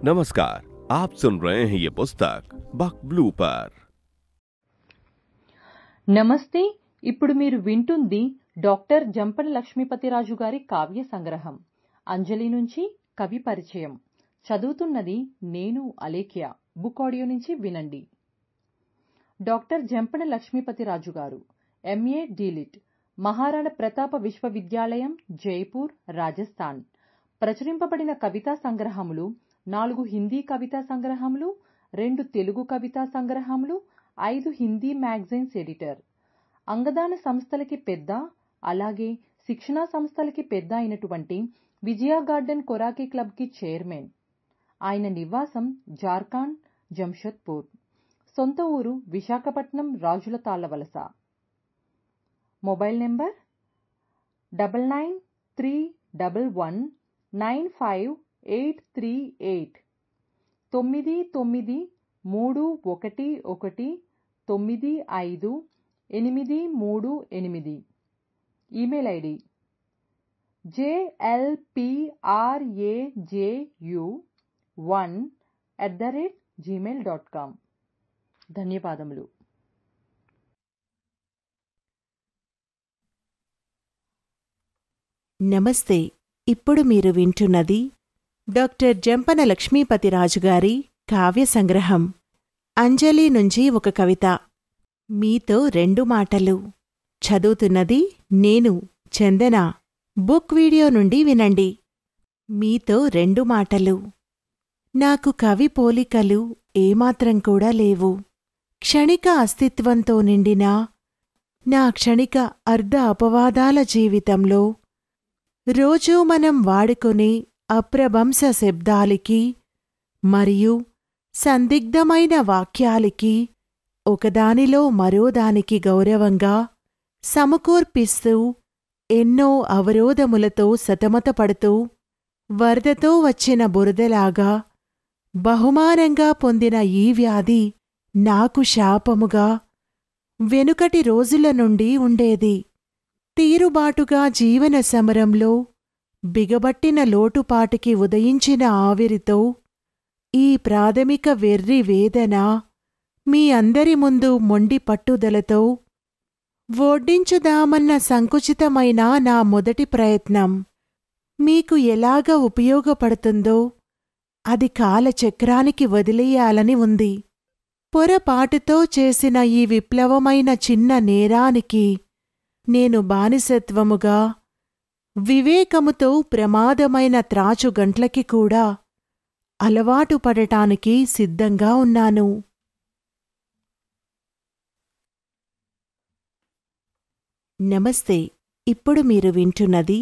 नमस्कार, आप सुन रहे हैं ये पुस्तक बक ब्लू पर। నమస్తే. ఇప్పుడు మీరు వింటుంది డాక్టర్ జంపన లక్ష్మీపతిరాజు గారి కావ్య సంగ్రహం అంజలి నుంచి కవి పరిచయం. చదువుతున్నది నేను అలేఖ్య. బుక్ ఆడియో నుంచి వినండి. డాక్టర్ జంపన లక్ష్మీపతిరాజు గారు ఎంఏ డిలిట్, మహారాణా ప్రతాప విశ్వవిద్యాలయం, జైపూర్, రాజస్థాన్. ప్రచురింపబడిన కవితా సంగ్రహములు 4 హిందీ కవితా సంగ్రహములు, 2 తెలుగు కవితా సంగ్రహములు, 5 హిందీ మ్యాగజైన్స్ ఎడిటర్. అంగదాన సంస్థలకి పెద్ద, అలాగే శిక్షణా సంస్థలకి పెద్ద అయినటువంటి విజయ గార్డెన్ కొరాకీ క్లబ్కి చైర్మన్. ఆయన నివాసం జార్ఖండ్, జంషెద్పూర్. సొంత ఊరు విశాఖపట్నం, రాజుల Tallavalasa. Mobile number 9931195838 9931195838. Email ID jlpraju1@gmail.com. ధన్యవాదములు. నమస్తే. ఇప్పుడు మీరు వింటున్నది డాక్టర్ జంపన లక్ష్మీపతిరాజు గారి కావ్య సంగ్రహం అంజలి నుంచి ఒక కవిత. మీతో 2 మాటలు. చదువుతున్నది నేను చందన. బుక్ వీడియో నుండి వినండి. మీతో 2 మాటలు. నాకు కవి పోలికలు ఏమాత్రం కూడా లేవు. క్షణిక అస్తిత్వంతో నిండిన నా క్షణిక అర్ధ అపవాదాల జీవితంలో రోజూ మనం వాడుకునే అప్రభంస శబ్దాలికి మరియు సందిగ్ధమైన వాక్యాలికి ఒకదానిలో మరోదానికి గౌరవంగా సమకూర్పిస్తూ ఎన్నో అవరోధములతో సతమతపడుతూ వరదతో వచ్చిన బురదలాగా బహుమానంగా పొందిన ఈ వ్యాధి నాకు శాపముగా వెనుకటి రోజుల నుండి ఉండేది. తీరుబాటుగా జీవన సమరంలో బిగబట్టిన లోటుపాటికి ఉదయించిన ఆవిరితో ఈ ప్రాథమిక వెర్రి వేదన మీ అందరి ముందు మొండి పట్టుదలతో వడ్డించుదామన్న సంకుచితమైన నా మొదటి ప్రయత్నం మీకు ఎలాగ ఉపయోగపడుతుందో అది కాలచక్రానికి వదిలేయాలని ఉంది. పొరపాటుతో చేసిన ఈ విప్లవమైన చిన్న నేరానికి నేను బానిసత్వముగా, వివేకముతో ప్రమాదమైన త్రాచుగంట్లకి కూడా అలవాటు పడటానికి సిద్ధంగా ఉన్నాను. నమస్తే. ఇప్పుడు మీరు వింటున్నది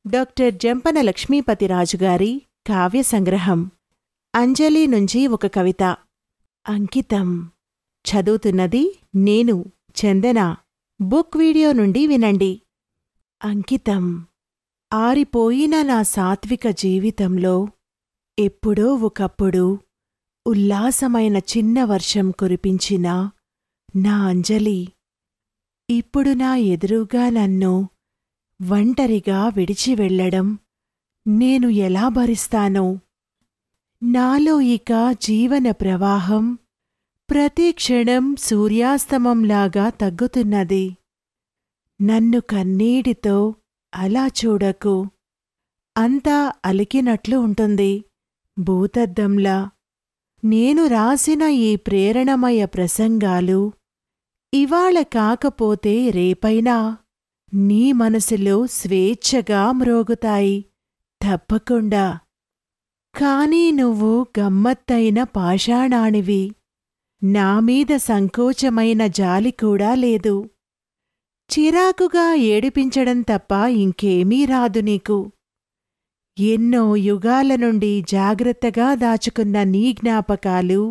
డాక్టర్ జంపన లక్ష్మీపతిరాజు గారి కావ్య సంగ్రహం అంజలి నుంచి ఒక కవిత. అంకితం. చదువుతున్నది నేను చందన. బుక్ వీడియో నుండి వినండి. అంకితం. ఆరిపోయిన నా సాత్విక జీవితంలో ఎప్పుడో ఒకప్పుడు ఉల్లాసమైన చిన్న వర్షం కురిపించిన నా అంజలి ఇప్పుడు నా ఎదురుగా నన్ను ఒంటరిగా విడిచి వెళ్లడం నేను ఎలా భరిస్తానో. నాలో ఇక జీవన ప్రవాహం ప్రతి క్షణం సూర్యాస్తమంలాగా తగ్గుతున్నది. నన్ను కన్నీటితో అలా చూడకు. అంతా అలికినట్లు ఉంటుంది భూతద్దంలా. నేను రాసిన ఈ ప్రేరణమయ ప్రసంగాలు ఇవాళ కాకపోతే రేపైనా నీ మనసులో స్వేచ్ఛగా మ్రోగుతాయి తప్పకుండా. కాని నువ్వు గమ్మత్తైన పాషాణానివి. నామీద సంకోచమైన జాలి కూడా లేదు. చిరాకుగా ఏడిపించడం తప్ప ఇంకేమీ రాదు నీకు. ఎన్నో యుగాల నుండి జాగ్రత్తగా దాచుకున్న నీ జ్ఞాపకాలు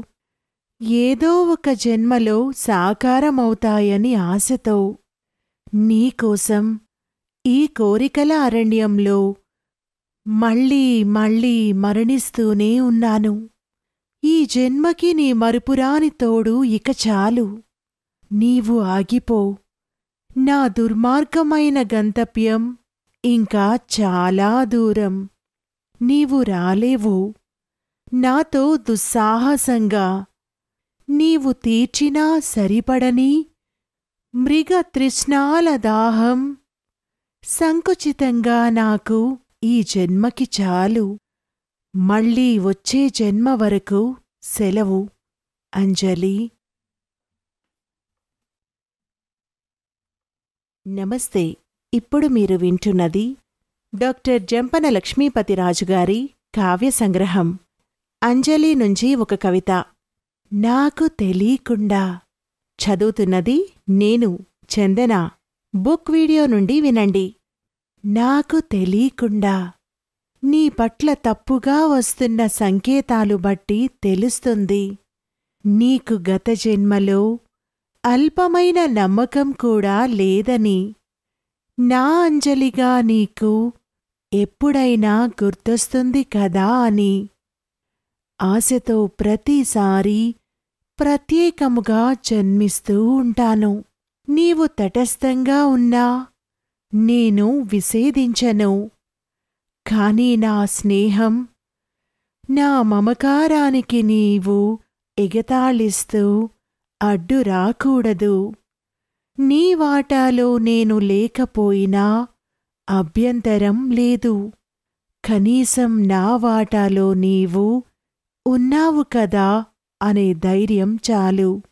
ఏదో ఒక జన్మలో సాకారమవుతాయని ఆశతో నీకోసం ఈ కోరికల అరణ్యంలో మళ్ళీ మళ్ళీ మరణిస్తూనే ఉన్నాను. ఈ జన్మకి నీ మరుపురాని తోడు ఇక చాలు. నీవు ఆగిపో. నా దుర్మార్గమైన గంతవ్యం ఇంకా చాలా దూరం. నీవు రాలేవు. నాతో దుస్సాహసంగా నీవు తీర్చినా సరిపడని మృగతృష్ణాల దాహం సంకుచితంగా నాకు ఈ జన్మకి చాలు. మళ్ళీ వచ్చే జన్మ వరకు సెలవు. అంజలి. నమస్తే. ఇప్పుడు మీరు వింటున్నది డాక్టర్ జంపన లక్ష్మీపతిరాజుగారి కావ్య సంగ్రహం. అంజలి నుంచి ఒక కవిత. నాకు తెలీకుండా. చదువుతున్నది నేను చందన. బుక్ వీడియో నుండి వినండి. నాకు తెలీకుండా నీ పట్ల తప్పుగా వస్తున్న సంకేతాలు బట్టి తెలుస్తుంది. నీకు గత జన్మలో అల్పమైన నమ్మకం కూడా లేదని. నా అంజలిగా నీకు ఎప్పుడైనా గుర్తొస్తుంది కదా అని. ఆశతో ప్రతిసారీ ప్రత్యేకముగా జన్మిస్తూ ఉంటాను. నీవు తటస్థంగా ఉన్నా నేను విసేదించను. కాని నా స్నేహం, నా మమకారానికి నీవు ఎగతాళిస్తూ అడ్డు రాకూడదు. నీ వాటాలో నేను లేకపోయినా అభ్యంతరం లేదు. కనీసం నా వాటాలో నీవు ఉన్నావు కదా అనే ధైర్యం చాలు.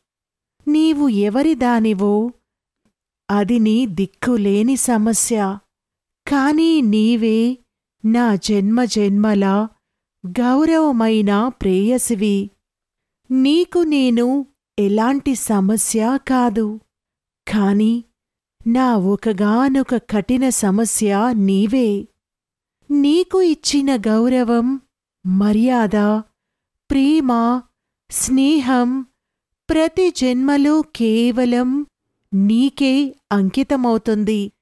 నీవు ఎవరిదానివో అది నీ దిక్కులేని సమస్య. కాని నీవే నా జన్మజన్మల గౌరవమైన ప్రేయసివి. నీకు నేను ఎలాంటి సమస్య కాదు. కాని నా ఒకగానొక కఠిన సమస్య నీవే. నీకు ఇచ్చిన గౌరవం, మర్యాద, ప్రేమ, స్నేహం ప్రతి జన్మలో కేవలం నీకే అంకితమవుతుంది,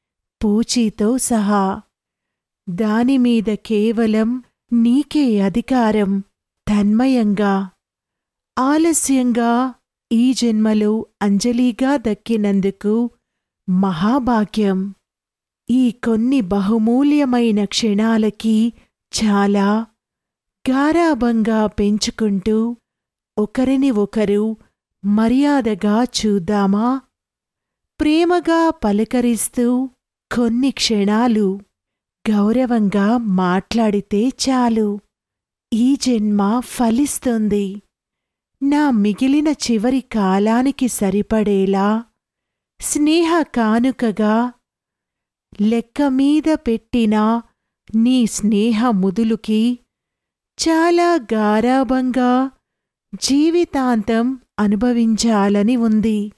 పూచీతో సహా. దానిమీద కేవలం నీకే అధికారం. తన్మయంగా, ఆలస్యంగా ఈ జన్మలో అంజలిగా దక్కినందుకు మహాభాగ్యం. ఈ కొన్ని బహుమూల్యమైన క్షణాలకి చాలా గారాబంగా పెంచుకుంటూ ఒకరిని ఒకరు మర్యాదగా చూద్దామా? ప్రేమగా పలకరిస్తూ కొన్ని క్షణాలు గౌరవంగా మాట్లాడితే చాలు. ఈ జన్మ ఫలిస్తుంది. నా మిగిలిన చివరి కాలానికి సరిపడేలా స్నేహ కానుకగా లెక్కమీద పెట్టిన నీ స్నేహ ముదులుకి చాలా గారాబంగా జీవితాంతం అనుభవించాలని ఉంది.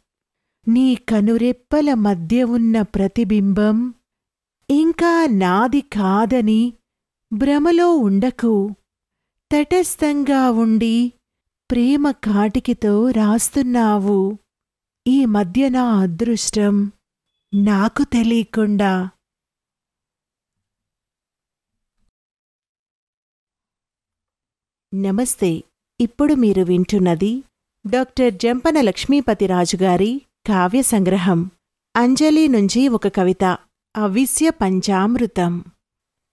నీ కనురెప్పల మధ్య ఉన్న ప్రతిబింబం ఇంకా నాది కాదని భ్రమలో ఉండకు. తటస్థంగా ఉండి ప్రేమ కాటికితో రాస్తున్నావు. ఈ మధ్య నా అదృష్టం నాకు తెలియకుండా. నమస్తే. ఇప్పుడు మీరు వింటున్నది డాక్టర్ జంపన లక్ష్మీపతిరాజుగారి కావ్య సంగ్రహం. అంజలి నుంచి ఒక కవిత. అవిస్య పంచామృతం.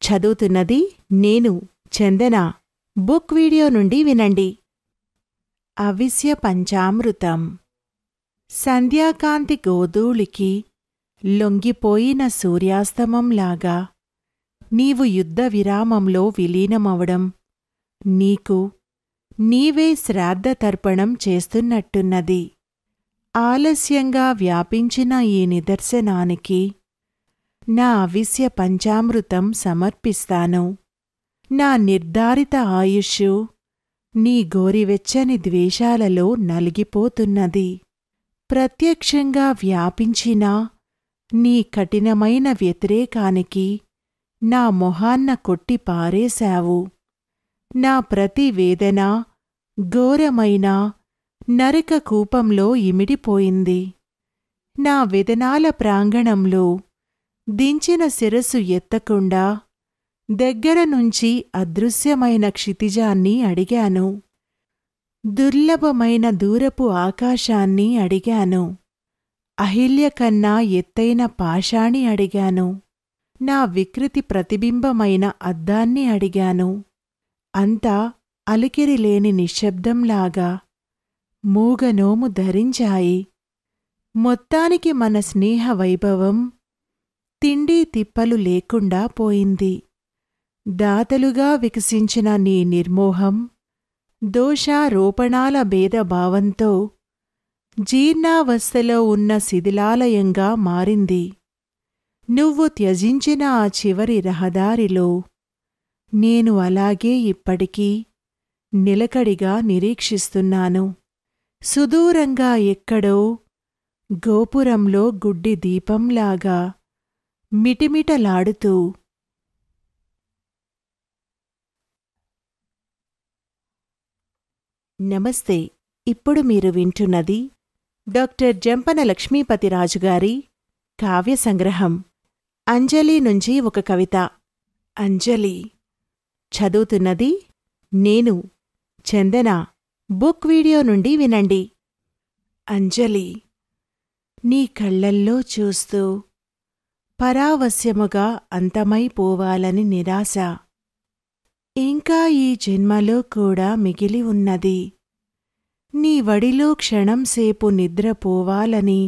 చదువుతున్నది నేను చందన. బుక్ వీడియో నుండి వినండి. అవిస్య పంచామృతం. సంధ్యాకాంతి గోధూళికి లొంగిపోయిన సూర్యాస్తమంలాగా నీవు యుద్ధ విరామంలో విలీనమవడం, నీకు నీవే శ్రాద్ధతర్పణం చేస్తున్నట్టున్నది. ఆలస్యంగా వ్యాపించిన ఈ నిదర్శనానికి నా అవిస్య పంచామృతం సమర్పిస్తాను. నా నిర్ధారిత ఆయుష్షు నీ గోరివెచ్చని ద్వేషాలలో నలిగిపోతున్నది. ప్రత్యక్షంగా వ్యాపించిన నీ కఠినమైన వ్యతిరేకానికి నా మొహాన్న కొట్టి పారేశావు. నా ప్రతి వేదన ఘోరమైన నరక కూపంలో ఇమిడిపోయింది. నా వేదనాల ప్రాంగణంలో దించిన శిరస్సు ఎత్తకుండా దగ్గరనుంచి అదృశ్యమైన క్షితిజాన్ని అడిగాను. దుర్లభమైన దూరపు ఆకాశాన్ని అడిగాను. అహిల్యకన్నా ఎత్తైన పాషాణి అడిగాను. నా వికృతి ప్రతిబింబమైన అద్దాన్ని అడిగాను. అంతా అలికిరిలేని నిశ్శబ్దంలాగా మూగనోము ధరించాయి. మొత్తానికి మన స్నేహ వైభవం తిండి తిప్పలు లేకుండా పోయింది. దాతలుగా వికసించిన నీ నిర్మోహం దోషారోపణాల భేదభావంతో జీర్ణావస్థలో ఉన్న శిథిలాలయంగా మారింది. నువ్వు త్యజించిన ఆ చివరి రహదారిలో నేను అలాగే ఇప్పటికీ నిలకడిగా నిరీక్షిస్తున్నాను. సుదూరంగా ఎక్కడో గోపురంలో గుడ్డి దీపంలాగా మిటిమిటలాడుతూ. నమస్తే. ఇప్పుడు మీరు వింటున్నది డాక్టర్ జంపన లక్ష్మీపతిరాజుగారి కావ్య సంగ్రహం అంజలి నుంచి ఒక కవిత. అంజలి. చదువుతున్నది నేను, చందన. బుక్ వీడియో నుండి వినండి. అంజలి. నీ కళ్ళల్లో చూస్తూ పరావస్యముగా అంతమైపోవాలని నిరాశ ఇంకా ఈ జన్మలో కూడా మిగిలి ఉన్నది. నీ వడిలో క్షణంసేపు నిద్రపోవాలని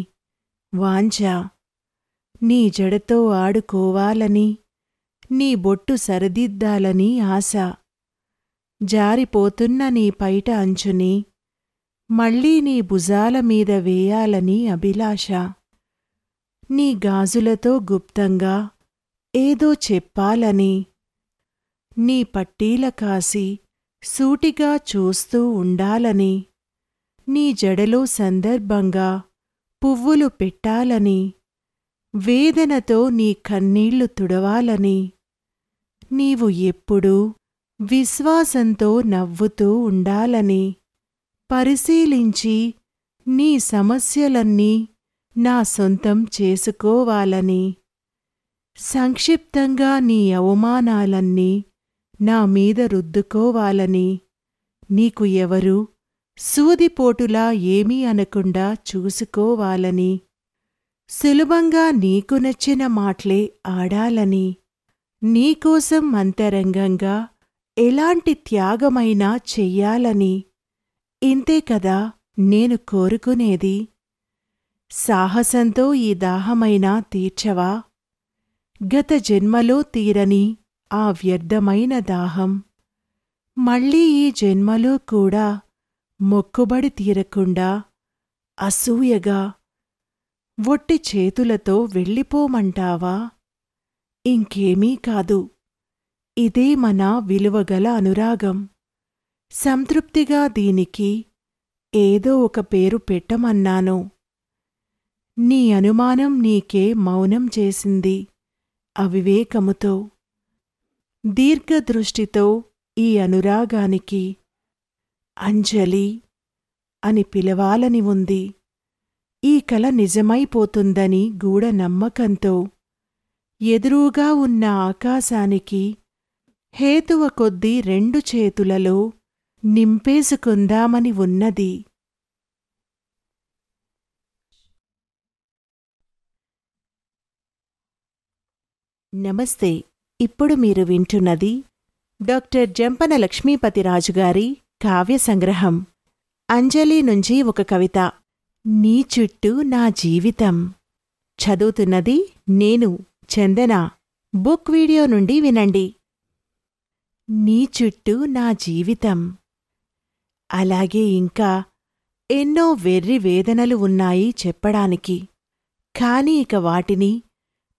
వాంఛ, నీ జడతో ఆడుకోవాలని, నీ బొట్టు సరిదిద్దాలని ఆశ, జారిపోతున్న నీ పైట అంచుని మళ్లీ నీ భుజాల మీద వేయాలని అభిలాష, నీ గాజులతో గుప్తంగా ఏదో చెప్పాలని, నీ పట్టీల కాసి సూటిగా చూస్తూ ఉండాలని, నీ జడలో సందర్భంగా పువ్వులు పెట్టాలని, వేదనతో నీ కన్నీళ్లు తుడవాలని, నీవు ఎప్పుడూ విశ్వాసంతో నవ్వుతూ ఉండాలని, పరిశీలించి నీ సమస్యలన్నీ నా సొంతం చేసుకోవాలని, సంక్షిప్తంగా నీ అవమానాలన్నీ నా మీద రుద్దుకోవాలని, నీకు ఎవరు సూదిపోటులా ఏమీ అనకుండా చూసుకోవాలని, సులభంగా నీకు నచ్చిన మాటలే ఆడాలని, నీకోసం అంతరంగంగా ఎలాంటి త్యాగమైనా చెయ్యాలని, ఇంతే కదా నేను కోరుకునేది. సాహసంతో ఈ దాహమైనా తీర్చవా? గత జన్మలో తీరని ఆ వ్యర్థమైన దాహం మళ్లీ ఈ జన్మలో కూడా మొక్కుబడి తీరకుండా అసూయగా ఒట్టి చేతులతో వెళ్ళిపోమంటావా? ఇంకేమీ కాదు. ఇదే మన విలువగల అనురాగం. సంతృప్తిగా దీనికి ఏదో ఒక పేరు పెట్టమన్నాను. నీ అనుమానం నీకే మౌనం చేసింది. అవివేకముతో, దీర్ఘదృష్టితో ఈ అనురాగానికి అంజలి అని పిలవాలని ఉంది. ఈ కల నిజమైపోతుందని గూఢ నమ్మకంతో ఎదురుగా ఉన్న ఆకాశానికి హేతువ కొద్దీ 2 చేతులలో నింపేసుకుందామని ఉన్నది. నమస్తే. ఇప్పుడు మీరు వింటున్నది డాక్టర్ జంపన లక్ష్మీపతిరాజుగారి కావ్య సంగ్రహం అంజలి నుంచి ఒక కవిత. నీ చుట్టూ నా జీవితం. చదువుతున్నది నేను, చందన. బుక్ వీడియో నుండి వినండి. నీ చుట్టూ నా జీవితం. అలాగే ఇంకా ఎన్నో వెర్రి వేదనలు ఉన్నాయి చెప్పడానికి. కాని ఇక వాటిని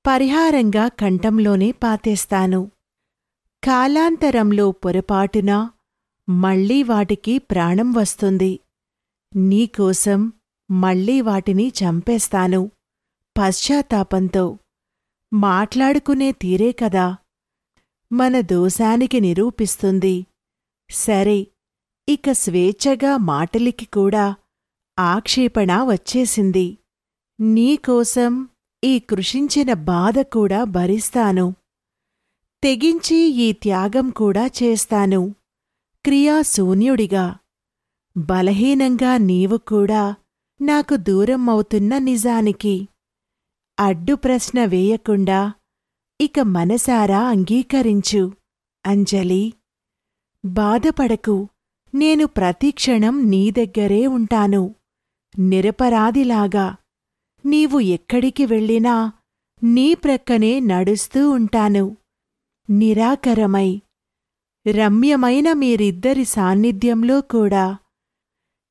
పరిహారంగా కంఠంలోనే పాతేస్తాను. కాలాంతరంలో పొరపాటున మళ్లీ వాటికి ప్రాణం వస్తుంది. నీకోసం మళ్లీ వాటిని చంపేస్తాను పశ్చాత్తాపంతో. మాట్లాడుకునే తీరే కదా మన దోషానికి నిరూపిస్తుంది. సరే, ఇక స్వేచ్ఛగా మాటలికి కూడా ఆక్షేపణ వచ్చేసింది. నీకోసం ఈ కృషించిన బాధ కూడా భరిస్తాను. తెగించి ఈ త్యాగం కూడా చేస్తాను క్రియాశూన్యుడిగా. బలహీనంగా నీవు కూడా నాకు దూరం అవుతున్న నిజానికి అడ్డు ప్రశ్న వేయకుండా ఇక మనసారా అంగీకరించు అంజలి. బాధపడకు, నేను ప్రతిక్షణం నీ దగ్గరే ఉంటాను. నిరపరాధిలాగా నీవు ఎక్కడికి వెళ్ళినా నీ ప్రక్కనే నడుస్తూ ఉంటాను. నిరాకరమై రమ్యమైన మీరిద్దరి సాన్నిధ్యంలో కూడా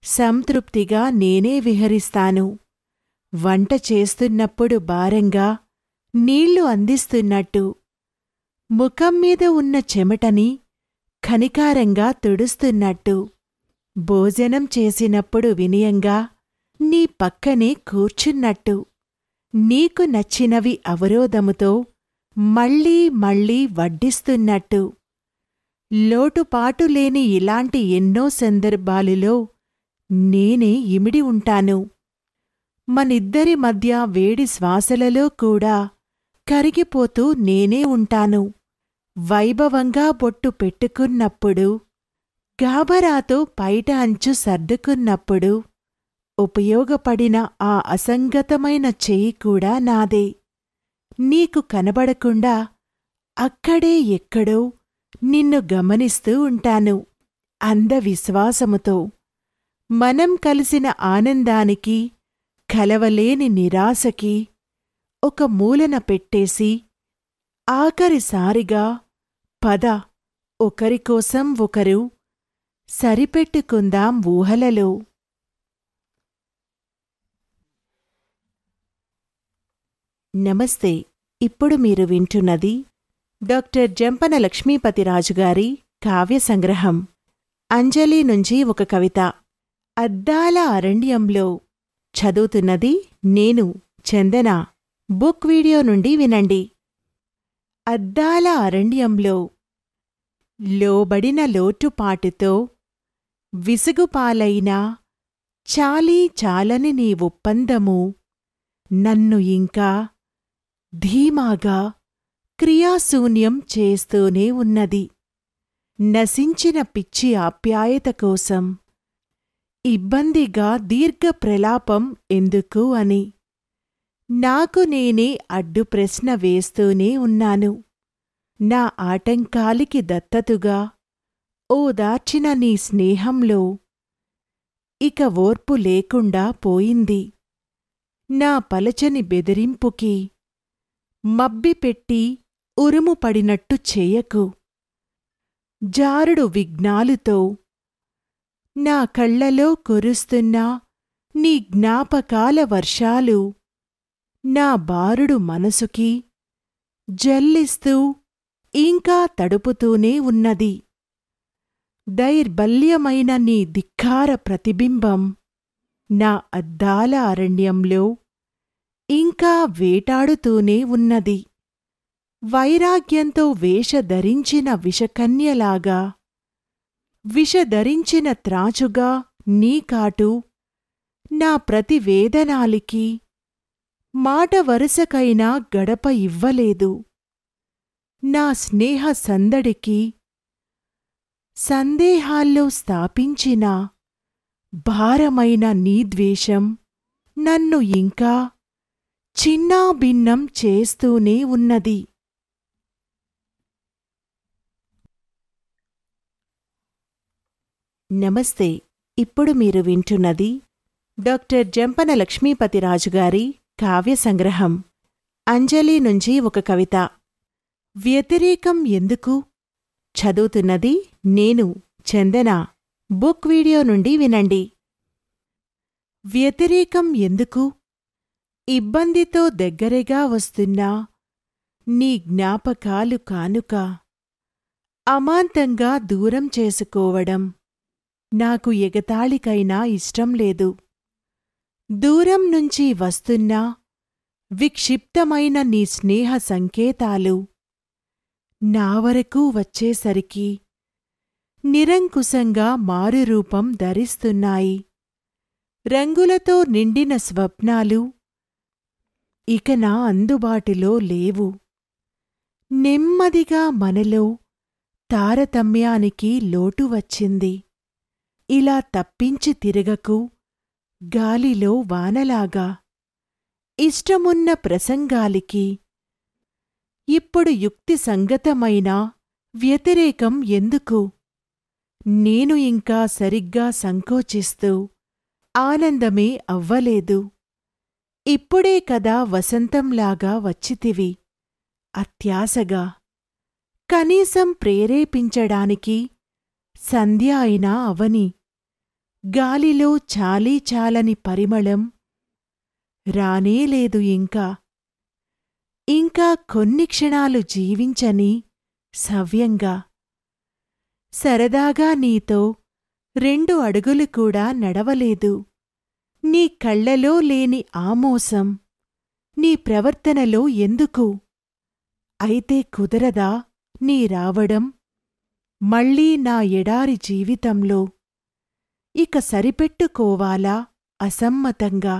సంతృప్తిగా నేనే విహరిస్తాను. వంట చేస్తున్నప్పుడు భారంగా నీళ్లు అందిస్తున్నట్టు, ముఖం మీద ఉన్న చెమటని కనికారంగా తుడుస్తున్నట్టు, భోజనం చేసినప్పుడు వినయంగా నీ పక్కనే కూర్చున్నట్టు, నీకు నచ్చినవి అవరోధముతో మళ్ళీ మళ్ళీ వడ్డిస్తున్నట్టు, లోటుపాటు లేని ఇలాంటి ఎన్నో సందర్భాలులో నేనే ఇమిడి ఉంటాను. మనిద్దరి మధ్య వేడి శ్వాసలలో కూడా కరిగిపోతూ నేనే ఉంటాను. వైభవంగా బొట్టు పెట్టుకున్నప్పుడు, గాబరాతో పైట అంచు సర్దుకున్నప్పుడు ఉపయోగపడిన ఆ అసంగతమైన చెయ్యి కూడా నాదే. నీకు కనబడకుండా అక్కడే ఎక్కడో నిన్ను గమనిస్తూ ఉంటాను. అంధవిశ్వాసముతో మనం కలిసిన ఆనందానికి, కలవలేని నిరాశకి ఒక మూలన పెట్టేసి, ఆఖరిసారిగా పద ఒకరికోసం ఒకరు సరిపెట్టుకుందాం ఊహలలో. నమస్తే. ఇప్పుడు మీరు వింటున్నది డాక్టర్ జంపన లక్ష్మీపతిరాజుగారి కావ్య సంగ్రహం. అంజలి నుంచి ఒక కవిత. అద్దాల అరణ్యంలో. చదువుతున్నది నేను చందన. బుక్ వీడియో నుండి వినండి. అద్దాల అరణ్యంలో లోబడిన లోటుపాటుతో విసుగుపాలైన చాలీ చాలని నీ ఒప్పందము నన్ను ఇంకా ధీమాగా క్రియాశూన్యం చేస్తూనే ఉన్నది. నశించిన పిచ్చి ఆప్యాయత కోసం ఇబ్బందిగా దీర్ఘ ప్రలాపం ఎందుకు అని నాకు నేనే అడ్డు ప్రశ్న వేస్తూనే ఉన్నాను. నా ఆటంకాలికి దత్తతుగా ఓదార్చిన నీ స్నేహంలో ఇక ఓర్పు లేకుండా పోయింది. నా పలచని బెదిరింపుకి మబ్బిపెట్టి ఉరుము పడినట్టు చేయకు. జారుడు విఘ్నాలుతో నా కళ్లలో కురుస్తున్న నీ జ్ఞాపకాల వర్షాలు నా బారుడు మనసుకి జల్లిస్తూ ఇంకా తడుపుతూనే ఉన్నది. దైర్బల్యమైన నీ ధిక్కార ప్రతిబింబం నా అద్దాల అరణ్యంలో ఇంకా వేటాడుతూనే ఉన్నది. వైరాగ్యంతో వేషధరించిన విషకన్యలాగా, విషధరించిన త్రాచుగా నీ కాటు నా ప్రతి వేదనాలికి మాట వరుసకైనా గడప ఇవ్వలేదు. నా స్నేహ సందడికి సందేహాల్లో స్థాపించిన భారమైన నీ ద్వేషం నన్ను ఇంకా చిన్నాభిన్నం చేస్తూనే ఉన్నది. నమస్తే. ఇప్పుడు మీరు వింటున్నది డాక్టర్ జంపన లక్ష్మీపతిరాజుగారి కావ్య సంగ్రహం. అంజలి నుంచి ఒక కవిత. వ్యతిరేకం ఎందుకు? చదువుతున్నది నేను చందన. బుక్ వీడియో నుండి వినండి. వ్యతిరేకం ఎందుకు? ఇబ్బందితో దగ్గరగా వస్తున్నా నీ జ్ఞాపకాలు కానుక అమాంతంగా దూరం చేసుకోవడం నాకు ఎగతాళికైనా ఇష్టం లేదు. దూరం నుంచి వస్తున్నా విక్షిప్తమైన నీ స్నేహ సంకేతాలు నా వరకు వచ్చేసరికి నిరంకుశంగా మారురూపం ధరిస్తున్నాయి. రంగులతో నిండిన స్వప్నాలు ఇక నా అందుబాటులో లేవు. నెమ్మదిగా మనలో తారతమ్యానికి లోటు వచ్చింది. ఇలా తప్పించి తిరగకు గాలిలో వానలాగా. ఇష్టమున్న ప్రసంగాలికి ఇప్పుడు యుక్తి సంగతమైన వ్యతిరేకం ఎందుకు? నేను ఇంకా సరిగ్గా సంకోచిస్తూ ఆనందమే అవ్వలేదు. ఇప్పుడే కదా వసంతంలాగా వచ్చితివి అత్యాశగా. కనీసం ప్రేరేపించడానికి సంధ్య అయినా అవని. గాలిలో చాలీచాలని పరిమళం రానేలేదు ఇంకా. ఇంకా కొన్ని క్షణాలు జీవించని సవ్యంగా. సరదాగా నీతో 2 అడుగులు కూడా నడవలేదు. నీ కళ్లలో లేని ఆమోసం నీ ప్రవర్తనలో ఎందుకు? అయితే కుదరదా నీ రావడం మళ్ళీ నా ఎడారి జీవితంలో? ఇక సరిపెట్టుకోవాలా అసమ్మతంగా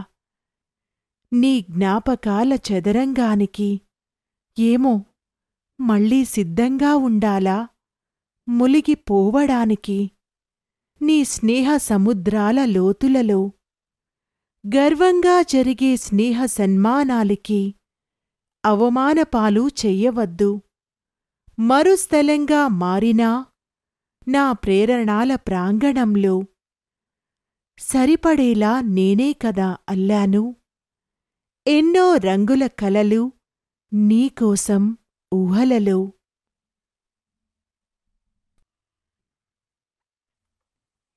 నీ జ్ఞాపకాల చదరంగానికి? ఏమో, మళ్ళీ సిద్ధంగా ఉండాలా ములిగిపోవడానికి నీ స్నేహ సముద్రాల లోతులలో? గర్వంగా జరిగే స్నేహ సన్మానాలికి అవమానపాలు చెయ్యవద్దు. మరుస్థలంగా మారినా నా ప్రేరణాల ప్రాంగణంలో సరిపడేలా నేనే కదా అల్లాను ఎన్నో రంగుల కలలు నీకోసం ఊహలలో.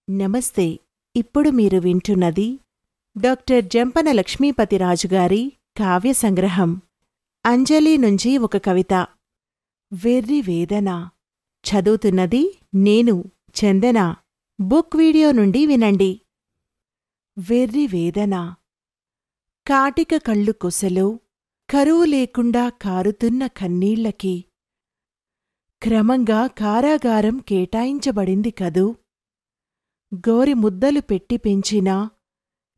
నమస్తే. ఇప్పుడు మీరు వింటున్నది డాక్టర్ జంపన లక్ష్మీపతిరాజుగారి కావ్య సంగ్రహం. అంజలి నుంచి ఒక కవిత. వెర్రి వేదన. చదువుతున్నది నేను చందన. బుక్ వీడియో నుండి వినండి. వెర్రి వేదన. కాటిక కళ్ళు కొసలో కరువు లేకుండా కారుతున్న కన్నీళ్లకి క్రమంగా కారాగారం కేటాయించబడింది కదూ. గోరి ముద్దలు పెట్టి పెంచినా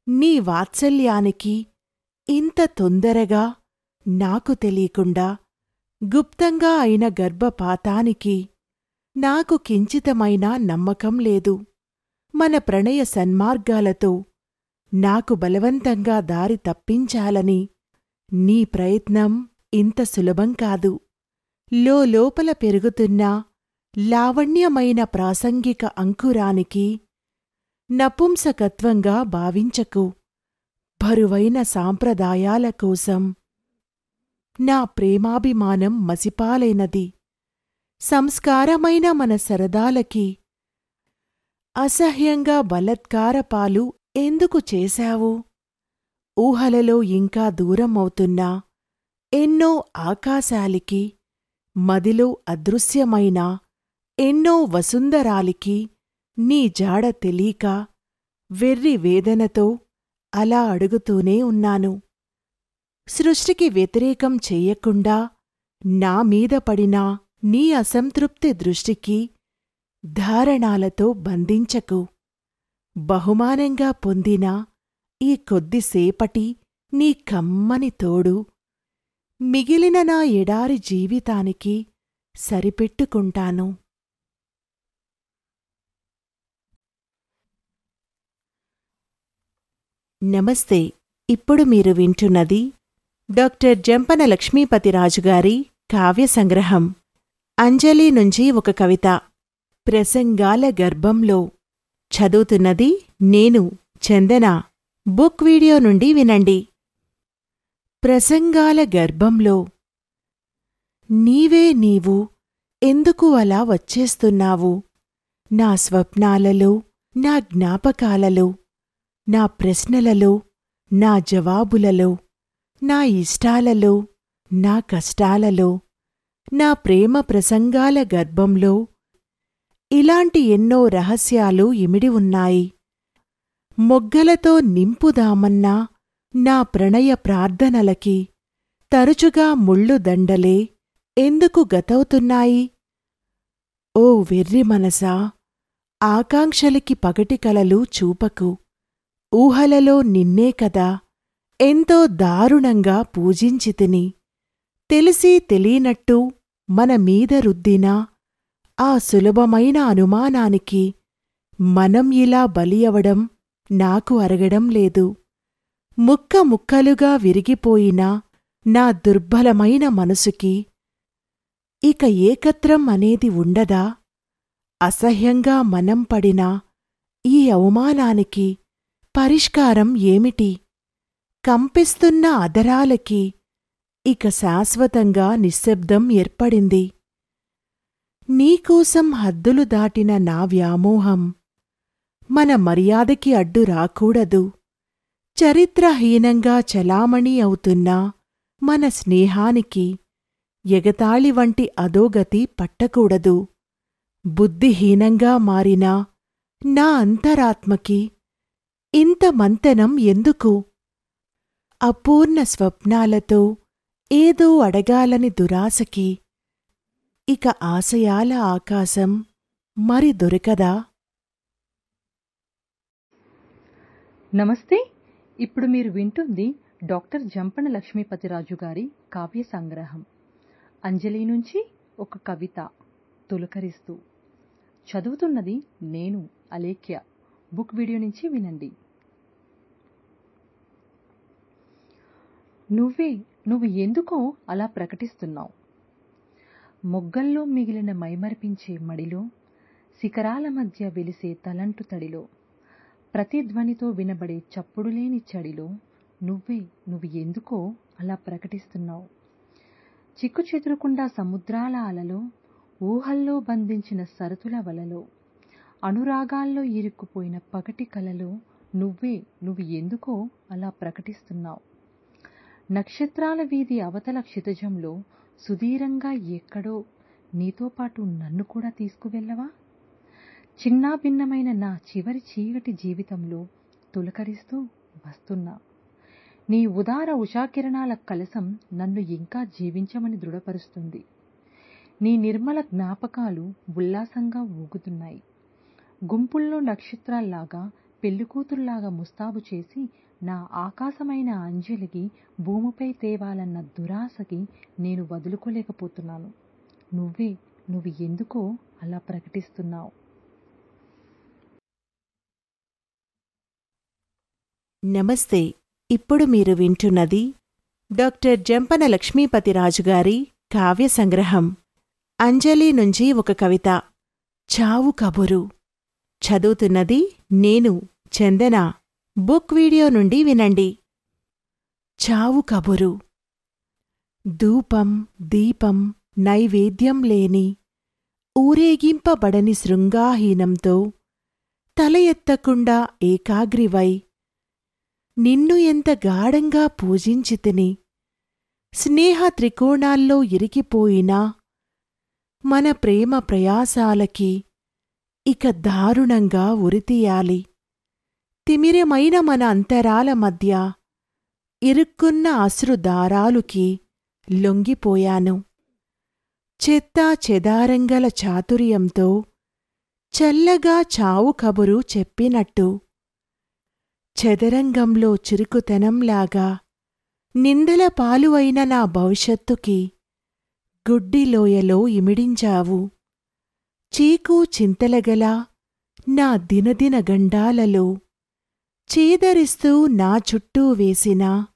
నీ వాత్సల్యానికి ఇంత తొందరగా నాకు తెలియకుండా గుప్తంగా అయిన గర్భపాతానికి నాకు కించితమైనా నమ్మకం లేదు. మన ప్రణయ సన్మార్గాలతో నాకు బలవంతంగా దారి తప్పించాలని నీ ప్రయత్నం ఇంత సులభం కాదు. లోపల పెరుగుతున్న లావణ్యమైన ప్రాసంగిక అంకురానికి నపుంసకత్వంగా భావించకు. బరువైన సాంప్రదాయాల కోసం నా ప్రేమాభిమానం మసిపాలైనది. సంస్కారమైన మన సరదాలకి అసహ్యంగా బలత్కారపాలు ఎందుకు చేశావు? ఊహలలో ఇంకా దూరమవుతున్నా ఎన్నో ఆకాశాలికి, మదిలో అదృశ్యమైన ఎన్నో వసుంధరాలికి నీ జాడ తెలీక వెర్రి వేదనతో అలా అడుగుతూనే ఉన్నాను. సృష్టికి వ్యతిరేకం చెయ్యకుండా నా మీద పడిన నీ అసంతృప్తి దృష్టికి ధారణాలతో బంధించకు. బహుమానంగా పొందిన ఈ కొద్దిసేపటి నీ కమ్మని తోడు మిగిలిన నా ఎడారి జీవితానికి సరిపెట్టుకుంటాను. నమస్తే. ఇప్పుడు మీరు వింటున్నది డాక్టర్ జంపన లక్ష్మీపతిరాజుగారి కావ్య సంగ్రహం. అంజలి నుంచి ఒక కవిత. ప్రసంగాల గర్భంలో. చదువుతున్నది నేను చందన. బుక్ వీడియో నుండి వినండి. ప్రసంగాల గర్భంలో. నీవే నీవు ఎందుకు అలా వచ్చేస్తున్నావు? నా స్వప్నాలలో, నా జ్ఞాపకాలలో, నా ప్రశ్నలలో, నా జవాబులలో, నా ఇష్టాలలో, నా కష్టాలలో, నా ప్రేమ ప్రసంగాల గర్భంలో ఇలాంటి ఎన్నో రహస్యాలు ఇమిడి ఉన్నాయి. మొగ్గలతో నింపుదామన్నా నా ప్రణయ ప్రార్థనలకి తరచుగా ముళ్ళు దండలే ఎందుకు గతవుతున్నాయి? ఓ వెర్రి మనసా, ఆకాంక్షలకి పగటి కలలు చూపకు. ఊహలలో నిన్నే కదా ఎంతో దారుణంగా పూజించితిని. తెలిసి తెలియనట్టు మన మీద రుద్దిన ఆ సులభమైన అనుమానానికి మనం ఇలా బలియవడం నాకు అరగడం లేదు. ముక్క ముక్కలుగా విరిగిపోయిన నా దుర్బలమైన మనసుకి ఇక ఏకత్రం అనేది ఉండదా? అసహ్యంగా మనం పడిన ఈ అవమానానికి పరిష్కారం ఏమిటి? కంపిస్తున్న అధరాలకి ఇక శాశ్వతంగా నిశ్శబ్దం ఏర్పడింది. నీకోసం హద్దులు దాటిన నా వ్యామోహం మన మర్యాదకి అడ్డు రాకూడదు. చరిత్రహీనంగా చలామణి అవుతున్న మన స్నేహానికి ఎగతాళి వంటి అధోగతి పట్టకూడదు. బుద్ధిహీనంగా మారిన నా అంతరాత్మకి ఇంత మంతనం ఎందుకు? అపూర్ణ స్వప్నాలతో ఏదో అడగాలని దురాశకి ఇక ఆశయాల ఆకాశం మరి దొరకదా? నమస్తే. ఇప్పుడు మీరు వింటుంది డాక్టర్ జంపన లక్ష్మీపతిరాజు గారి కావ్య సంగ్రహం. అంజలి నుంచి ఒక కవిత తొలకరిస్తూ. చదువుతున్నది నేను అలేఖ్య. బుక్ వీడియో నుంచి వినండి. నువ్వు ఎందుకో అలా ప్రకటిస్తున్నావు? మొగ్గల్లో మిగిలిన మైమరిపించే మడిలో, శిఖరాల మధ్య వెలిసే తలంటు తడిలో, ప్రతిధ్వనితో వినబడే చప్పుడులేని చడిలో నువ్వు ఎందుకో అలా ప్రకటిస్తున్నావు? చిక్కు చెదురకుండా సముద్రాల అలలో, ఊహల్లో బంధించిన సరతుల వలలో, అనురాగాల్లో ఇరుక్కుపోయిన పగటి కలలో నువ్వు ఎందుకో అలా ప్రకటిస్తున్నావు? నక్షత్రాల వీధి అవతల క్షితిజంలో సుదీరంగా ఎక్కడో నీతో పాటు నన్ను కూడా తీసుకువెళ్ళవా? చిన్నా భిన్నమైన నా చివరి చీకటి జీవితంలో తొలకరిస్తూ వస్తున్నా. నీ ఉదార ఉషాకిరణాల కలసం నన్ను ఇంకా జీవించమని దృఢపరుస్తుంది. నీ నిర్మల జ్ఞాపకాలు ఉల్లాసంగా ఊగుతున్నాయి. గుంపుల్లో నక్షత్రాల్లాగా, పెళ్లికూతుల్లాగా ముస్తాబు చేసి నా ఆకాశమైన అంజలికి భూమిపై తేవాలన్న దురాశకి నేను వదులుకోలేకపోతున్నాను. నువ్వు ఎందుకో అలా ప్రకటిస్తున్నావు? నమస్తే. ఇప్పుడు మీరు వింటున్నది డాక్టర్ జంపన లక్ష్మీపతిరాజుగారి కావ్య సంగ్రహం. అంజలి నుంచి ఒక కవిత. చావు కబురు. చదువుతున్నది నేను చందన. బుక్ వీడియో నుండి వినండి. చావు కబురు. ధూపం దీపం నైవేద్యం లేని ఊరేగింపబడని శృంగాహీనంతో తల ఎత్తకుండా ఏకాగ్రివై నిన్ను ఎంత గాఢంగా పూజించితిని. స్నేహ త్రికోణాల్లో ఇరికిపోయినా మన ప్రేమ ప్రయాసాలకి ఇక దారుణంగా ఉరితీయాలి. తిమిరమైన మన అంతరాల మధ్య ఇరుక్కున్న అశ్రుదారాలుకి లొంగిపోయాను. చెత్తా చెదారంగల చాతుర్యంతో చల్లగా చావు కబురు చెప్పినట్టు చదరంగంలో చురుకుతనంలాగా నిందల పాలువైన నా భవిష్యత్తుకి గుడ్డిలోయలో ఇమిడించావు. చీకు చింతలగల నా దినదిన గండాలలో చీదరిస్తూ నా చుట్టూ వేసిన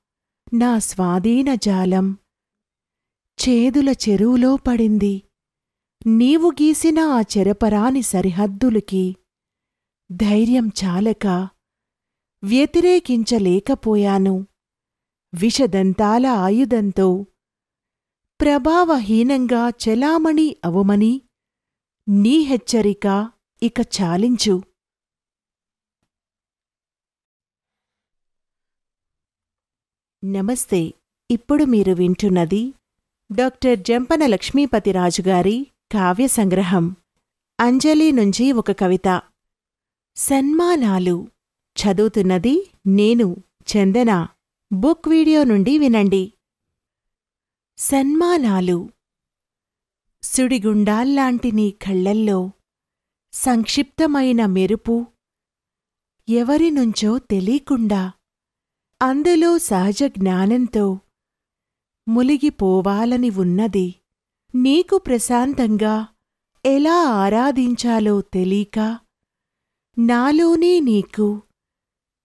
నా స్వాధీన జాలం చేదుల చెరువులో పడింది. నీవు గీసిన ఆ చెరపరాని సరిహద్దులకి ధైర్యం చాలక వ్యతిరేకించలేకపోయాను. విషదంతాల ఆయుధంతో ప్రభావహీనంగా చలామణి అవమని నీ హెచ్చరిక ఇక చాలించు. నమస్తే. ఇప్పుడు మీరు వింటున్నది డాక్టర్ జంపన లక్ష్మీపతిరాజుగారి కావ్య సంగ్రహం. అంజలి నుంచి ఒక కవిత. సన్మానాలు. చదువుతున్నది నేను చందన. బుక్ వీడియో నుండి వినండి. సన్మానాలు. సుడిగుండాల్లాంటి నీ కళ్లల్లో సంక్షిప్తమైన మెరుపు ఎవరినుంచో తెలీకుండా అందులో సహజ జ్ఞానంతో ములిగిపోవాలని ఉన్నది. నీకు ప్రశాంతంగా ఎలా ఆరాధించాలో తెలీక నాలోనే నీకు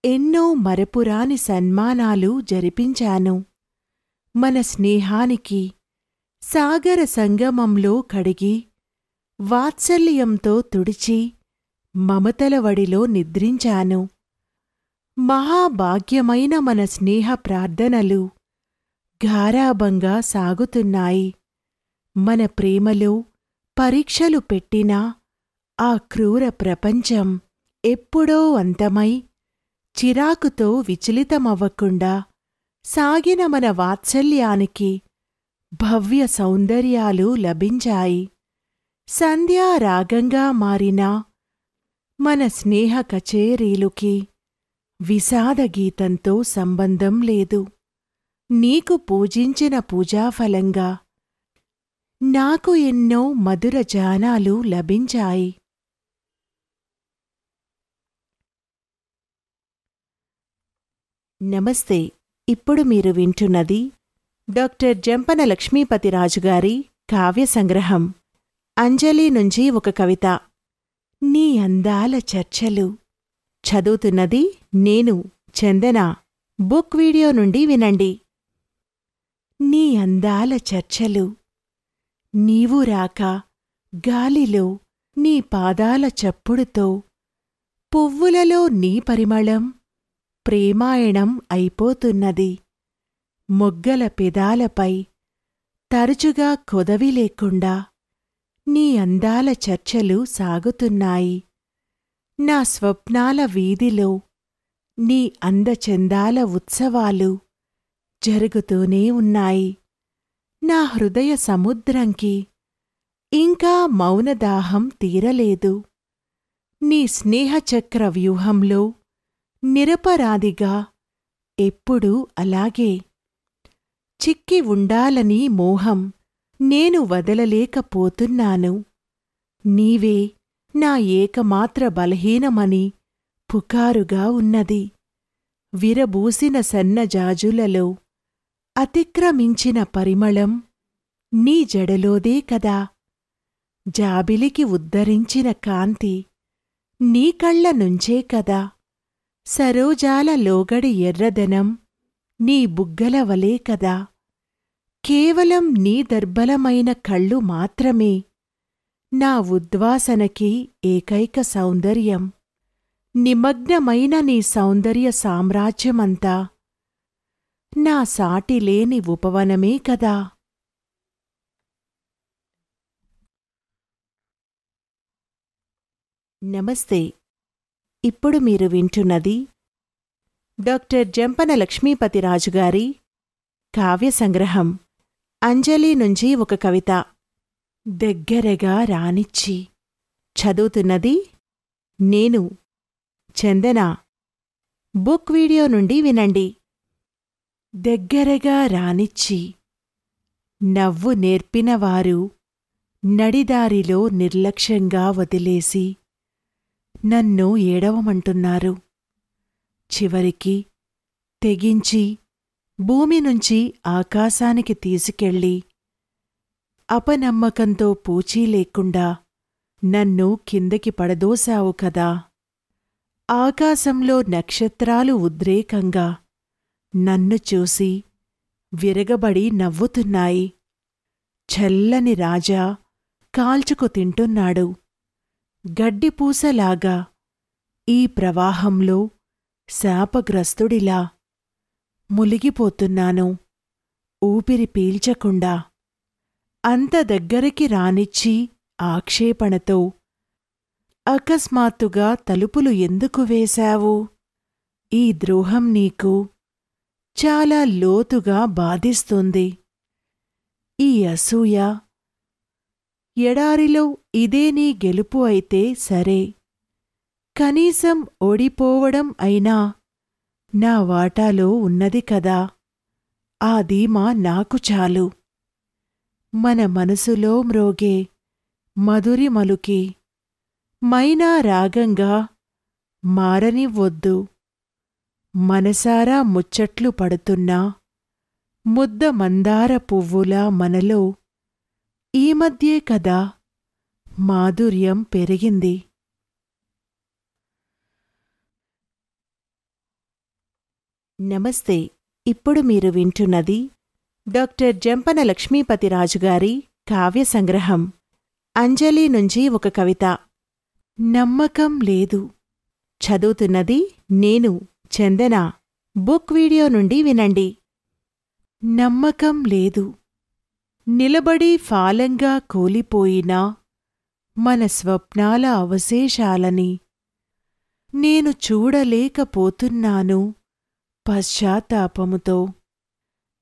ఎన్నో మరపురాని సన్మానాలు జరిపించాను. మన స్నేహానికి సాగర సంగమంలో కడిగి వాత్సల్యంతో తుడిచి మమతల వడిలో నిద్రించాను. మహాభాగ్యమైన మన స్నేహ ప్రార్థనలు గారాబంగా సాగుతున్నాయి. మన ప్రేమలో పరీక్షలు పెట్టిన ఆ క్రూర ప్రపంచం ఎప్పుడో అంతమై చిరాకుతో విచలితమవ్వకుండా సాగిన మన వాత్సల్యానికి భవ్య సౌందర్యాలు లభించాయి. సంధ్యారాగంగా మారిన మన స్నేహ కచేరీలుకి విషాదగీతంతో సంబంధం లేదు. నీకు పూజించిన పూజాఫలంగా నాకు ఎన్నో మధుర జానాలు లభించాయి. నమస్తే. ఇప్పుడు మీరు వింటున్నది డాక్టర్ జంపన లక్ష్మీపతిరాజుగారి కావ్య సంగ్రహం. అంజలి నుంచి ఒక కవిత. నీ అందాల చర్చలు. చదువుతున్నది నేను చందన. బుక్ వీడియో నుండి వినండి. నీ అందాల చర్చలు. నీవు రాక గాలిలో నీ పాదాల చప్పుడుతో పువ్వులలో నీ పరిమళం ప్రేమాయణం అయిపోతున్నది. మొగ్గల పెదాలపై తరచుగా కొదవి లేకుండా నీ అందాల చర్చలు సాగుతున్నాయి. నా స్వప్నాల వీధిలో నీ అందచందాల ఉత్సవాలు జరుగుతూనే ఉన్నాయి. నా హృదయ సముద్రంకి ఇంకా మౌనదాహం తీరలేదు. నీ స్నేహచక్ర వ్యూహంలో నిరపరాధిగా ఎప్పుడూ అలాగే చిక్కి ఉండాలని మోహం నేను వదలలేకపోతున్నాను. నీవే నా ఏకమాత్ర బలహీనమని పుకారుగా ఉన్నది. విరబూసిన సన్నజాజులలో అతిక్రమించిన పరిమళం నీ జడలోదే కదా. జాబిలికి ఉద్ధరించిన కాంతి నీ కళ్ళ నుంచే కదా. సరోజాల లోగడి ఎర్రదనం నీ బుగ్గల వలే కదా. కేవలం నీ దర్బలమైన కళ్ళు మాత్రమే నా ఉద్వాసనకి ఏకైక సౌందర్యం. నిమగ్నమైన నీ సౌందర్య సామ్రాజ్యమంతా నా సాటిలేని ఉపవనమే కదా. నమస్తే. ఇప్పుడు మీరు వింటున్నది డాక్టర్ జంపన లక్ష్మీపతిరాజుగారి కావ్య సంగ్రహం. అంజలి నుంచి ఒక కవిత. దగ్గరగా రానిచ్చి. చదువుతున్నది నేను చందన. బుక్ వీడియో నుండి వినండి. దగ్గరగా రానిచ్చి నవ్వు నేర్పినవారు నడిదారిలో నిర్లక్ష్యంగా వదిలేసి నన్ను ఏడవమంటున్నారు. చివరికి తెగించి భూమి నుంచి ఆకాశానికి తీసుకెళ్ళి అపనమ్మకంతో పూచీ లేకుండా నన్ను కిందకి పడదోశావు కదా. ఆకాశంలో నక్షత్రాలు ఉద్రేకంగా నన్ను చూసి విరగబడి నవ్వుతున్నాయి. చల్లని రాజా కాల్చుకు తింటున్నాడు. గడ్డిపూసలాగా ఈ ప్రవాహంలో శాపగ్రస్తుడిలా ములిగిపోతున్నాను ఊపిరి పీల్చకుండా. అంత దగ్గరికి రానిచ్చి ఆక్షేపణతో అకస్మాత్తుగా తలుపులు ఎందుకు వేశావు? ఈ ద్రోహం నీకు చాలా లోతుగా బాధిస్తుంది. ఈ అసూయ ఎడారిలో ఇదే నీ గెలుపు అయితే సరే, కనీసం ఓడిపోవడం అయినా నా వాటాలో ఉన్నది కదా. ఆ ధీమా నాకు చాలు. మన మనసులో మ్రోగే మధురిమలుకి మైనా రాగంగా మారనివ్వొద్దు. మనసారా ముచ్చట్లు పడుతున్నా ముద్ద మందార పువ్వులా మనలో ఈ మధ్యే కదా మాధుర్యం పెరిగింది. నమస్తే. ఇప్పుడు మీరు వింటున్నది డాక్టర్ జంపన లక్ష్మీపతిరాజుగారి కావ్య సంగ్రహం. అంజలి నుంచి ఒక కవిత. నమ్మకం లేదు. చదువుతున్నది నేను, చందన. బుక్ వీడియో నుండి వినండి. నమ్మకం లేదు. నిలబడి ఫాలంగా కూలిపోయిన మన స్వప్నాల అవశేషాలని నేను చూడలేకపోతున్నాను పశ్చాత్తాపముతో.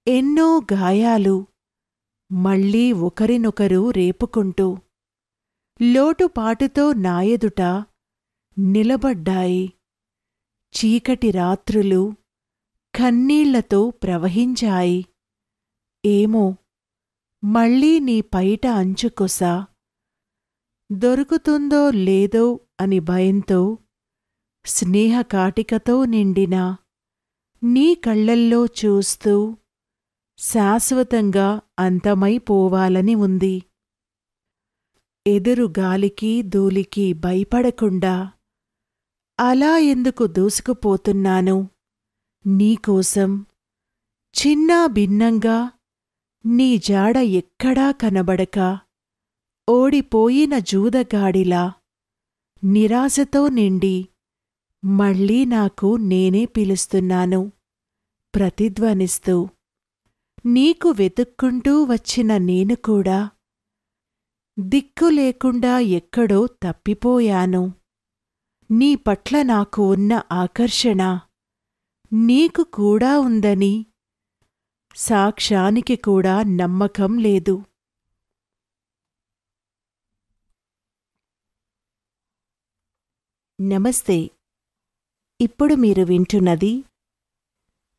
ఎన్నో గాయాలు మళ్ళీ ఒకరినొకరు రేపుకుంటూ లోటుపాటుతో నాయదుట నిలబడ్డాయి. చీకటి రాత్రులు కన్నీళ్లతో ప్రవహించాయి. ఏమో, మళ్ళీ నీ పైట అంచుకొస దొరుకుతుందో లేదో అని భయంతో స్నేహకాటికతో నిండిన నీ కళ్ళల్లో చూస్తూ శాశ్వతంగా అంతమైపోవాలని ఉంది. ఎదురు గాలికి ధూళికి భయపడకుండా అలా ఎందుకు దూసుకుపోతున్నాను నీకోసం? చిన్నా భిన్నంగా నీ జాడ ఎక్కడా కనబడక ఓడిపోయిన జూదగాడిలా నిరాశతో నిండి మళ్ళీ నాకు నేనే పిలుస్తున్నాను ప్రతిధ్వనిస్తూ. నీకు వెతుక్కుంటూ వచ్చిన నేను కూడా దిక్కు లేకుండా ఎక్కడో తప్పిపోయాను. నీ పట్ల నాకు ఉన్న ఆకర్షణ నీకు కూడా ఉందని సాక్ష్యానికి కూడా నమ్మకం లేదు. నమస్తే. ఇప్పుడు మీరు వింటున్నది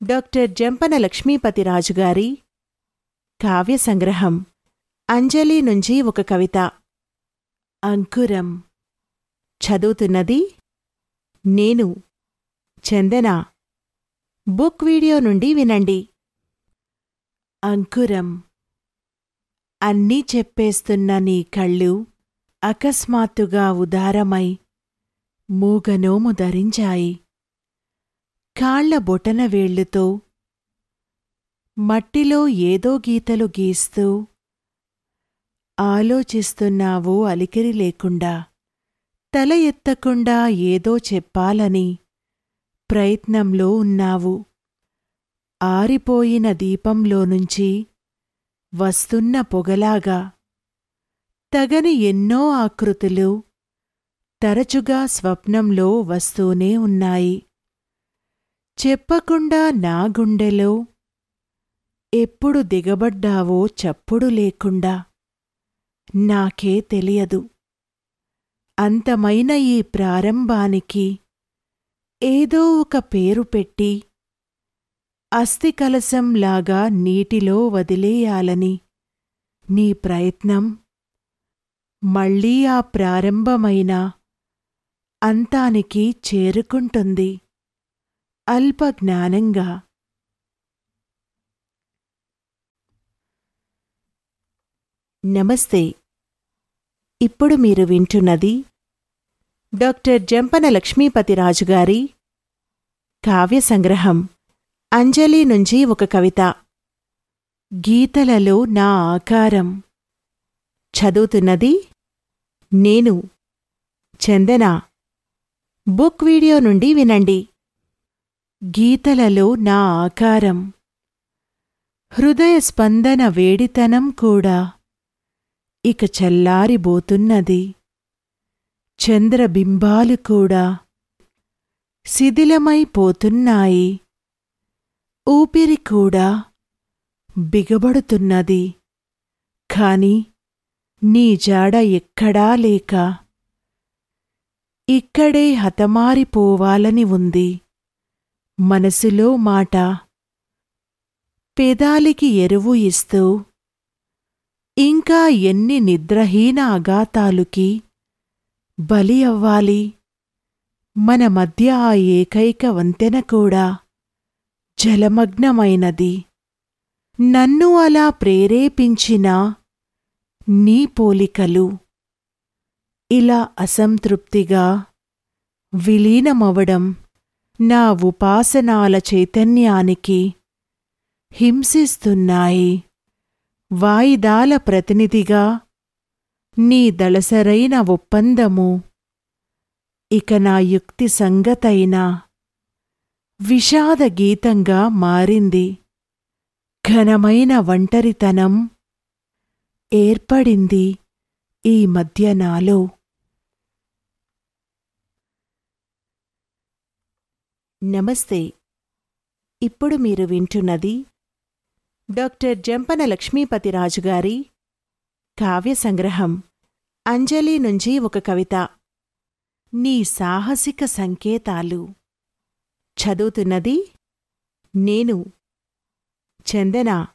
డాక్టర్ జంపన లక్ష్మీపతిరాజుగారి కావ్య సంగ్రహం అంజలి నుంచి ఒక కవిత. అంకురం. చదువుతున్నది నేను, చందన. బుక్ వీడియో నుండి వినండి. అంకురం. అన్నీ చెప్పేస్తున్న నీ కళ్ళు అకస్మాత్తుగా ఉదారమై మూగనోము ధరించాయి. కాళ్ల బొటనవేళ్లుతో మట్టిలో ఏదో గీతలు గీస్తూ ఆలోచిస్తున్నావు అలికిరి లేకుండా. తల ఎత్తకుండా ఏదో చెప్పాలని ప్రయత్నంలో ఉన్నావు. ఆరిపోయిన దీపంలోనుంచి వస్తున్న పొగలాగా తగని ఎన్నో ఆకృతులు తరచుగా స్వప్నంలో వస్తూనే ఉన్నాయి. చెప్పకుండా నా గుండెలో ఎప్పుడు దిగబడ్డావో చప్పుడు లేకుండా నాకే తెలియదు. అంతమైన ఈ ప్రారంభానికి ఏదో ఒక పేరు పెట్టి అస్థికలశంలాగా నీటిలో వదిలేయాలని నీ ప్రయత్నం మళ్ళీ ఆ ప్రారంభమైన అంతానికి చేరుకుంటుంది అల్పజ్ఞానంగా. నమస్తే. ఇప్పుడు మీరు వింటున్నది డాక్టర్ జంపన లక్ష్మీపతిరాజుగారి కావ్య సంగ్రహం అంజలి నుంచి ఒక కవిత. గీతలలో నా ఆకారం. చదువుతున్నది నేను, చందన. బుక్ వీడియో నుండి వినండి. గీతలలో నా ఆకారం. హృదయ స్పందన వేడితనం కూడా ఇక చల్లారిబోతున్నది. చంద్రబింబాలు కూడా శిథిలమైపోతున్నాయి. ఊపిరి కూడా బిగబడుతున్నది. కాని నీ జాడ ఎక్కడా లేక ఇక్కడే హతమారిపోవాలని ఉంది. మనసులో మాట పెదాలికి ఎరువు ఇస్తూ ఇంకా ఎన్ని నిద్రహీన అఘాతాలుకి బలి అవ్వాలి? మన మధ్య ఆ ఏకైక వంతెన కూడా జలమగ్నమైనది. నన్ను అలా ప్రేరేపించిన నీ పోలికలు ఇలా అసంతృప్తిగా విలీనమవడం నా ఉపాసనాల చైతన్యానికి హింసిస్తున్నాయి. వాయిదాల ప్రతినిధిగా నీ దళసరైన ఒప్పందము ఇక నా యుక్తి సంగతైన విషాద గీతంగా మారింది. ఘనమైన ఒంటరితనం ఏర్పడింది ఈ మధ్య నాలో. నమస్తే. ఇప్పుడు మీరు వింటున్నది డాక్టర్ జంపన లక్ష్మీపతిరాజుగారి కావ్య సంగ్రహం అంజలి నుంచి ఒక కవిత. నీ సాహసిక సంకేతాలు. చదువుతున్నది నేను చందన.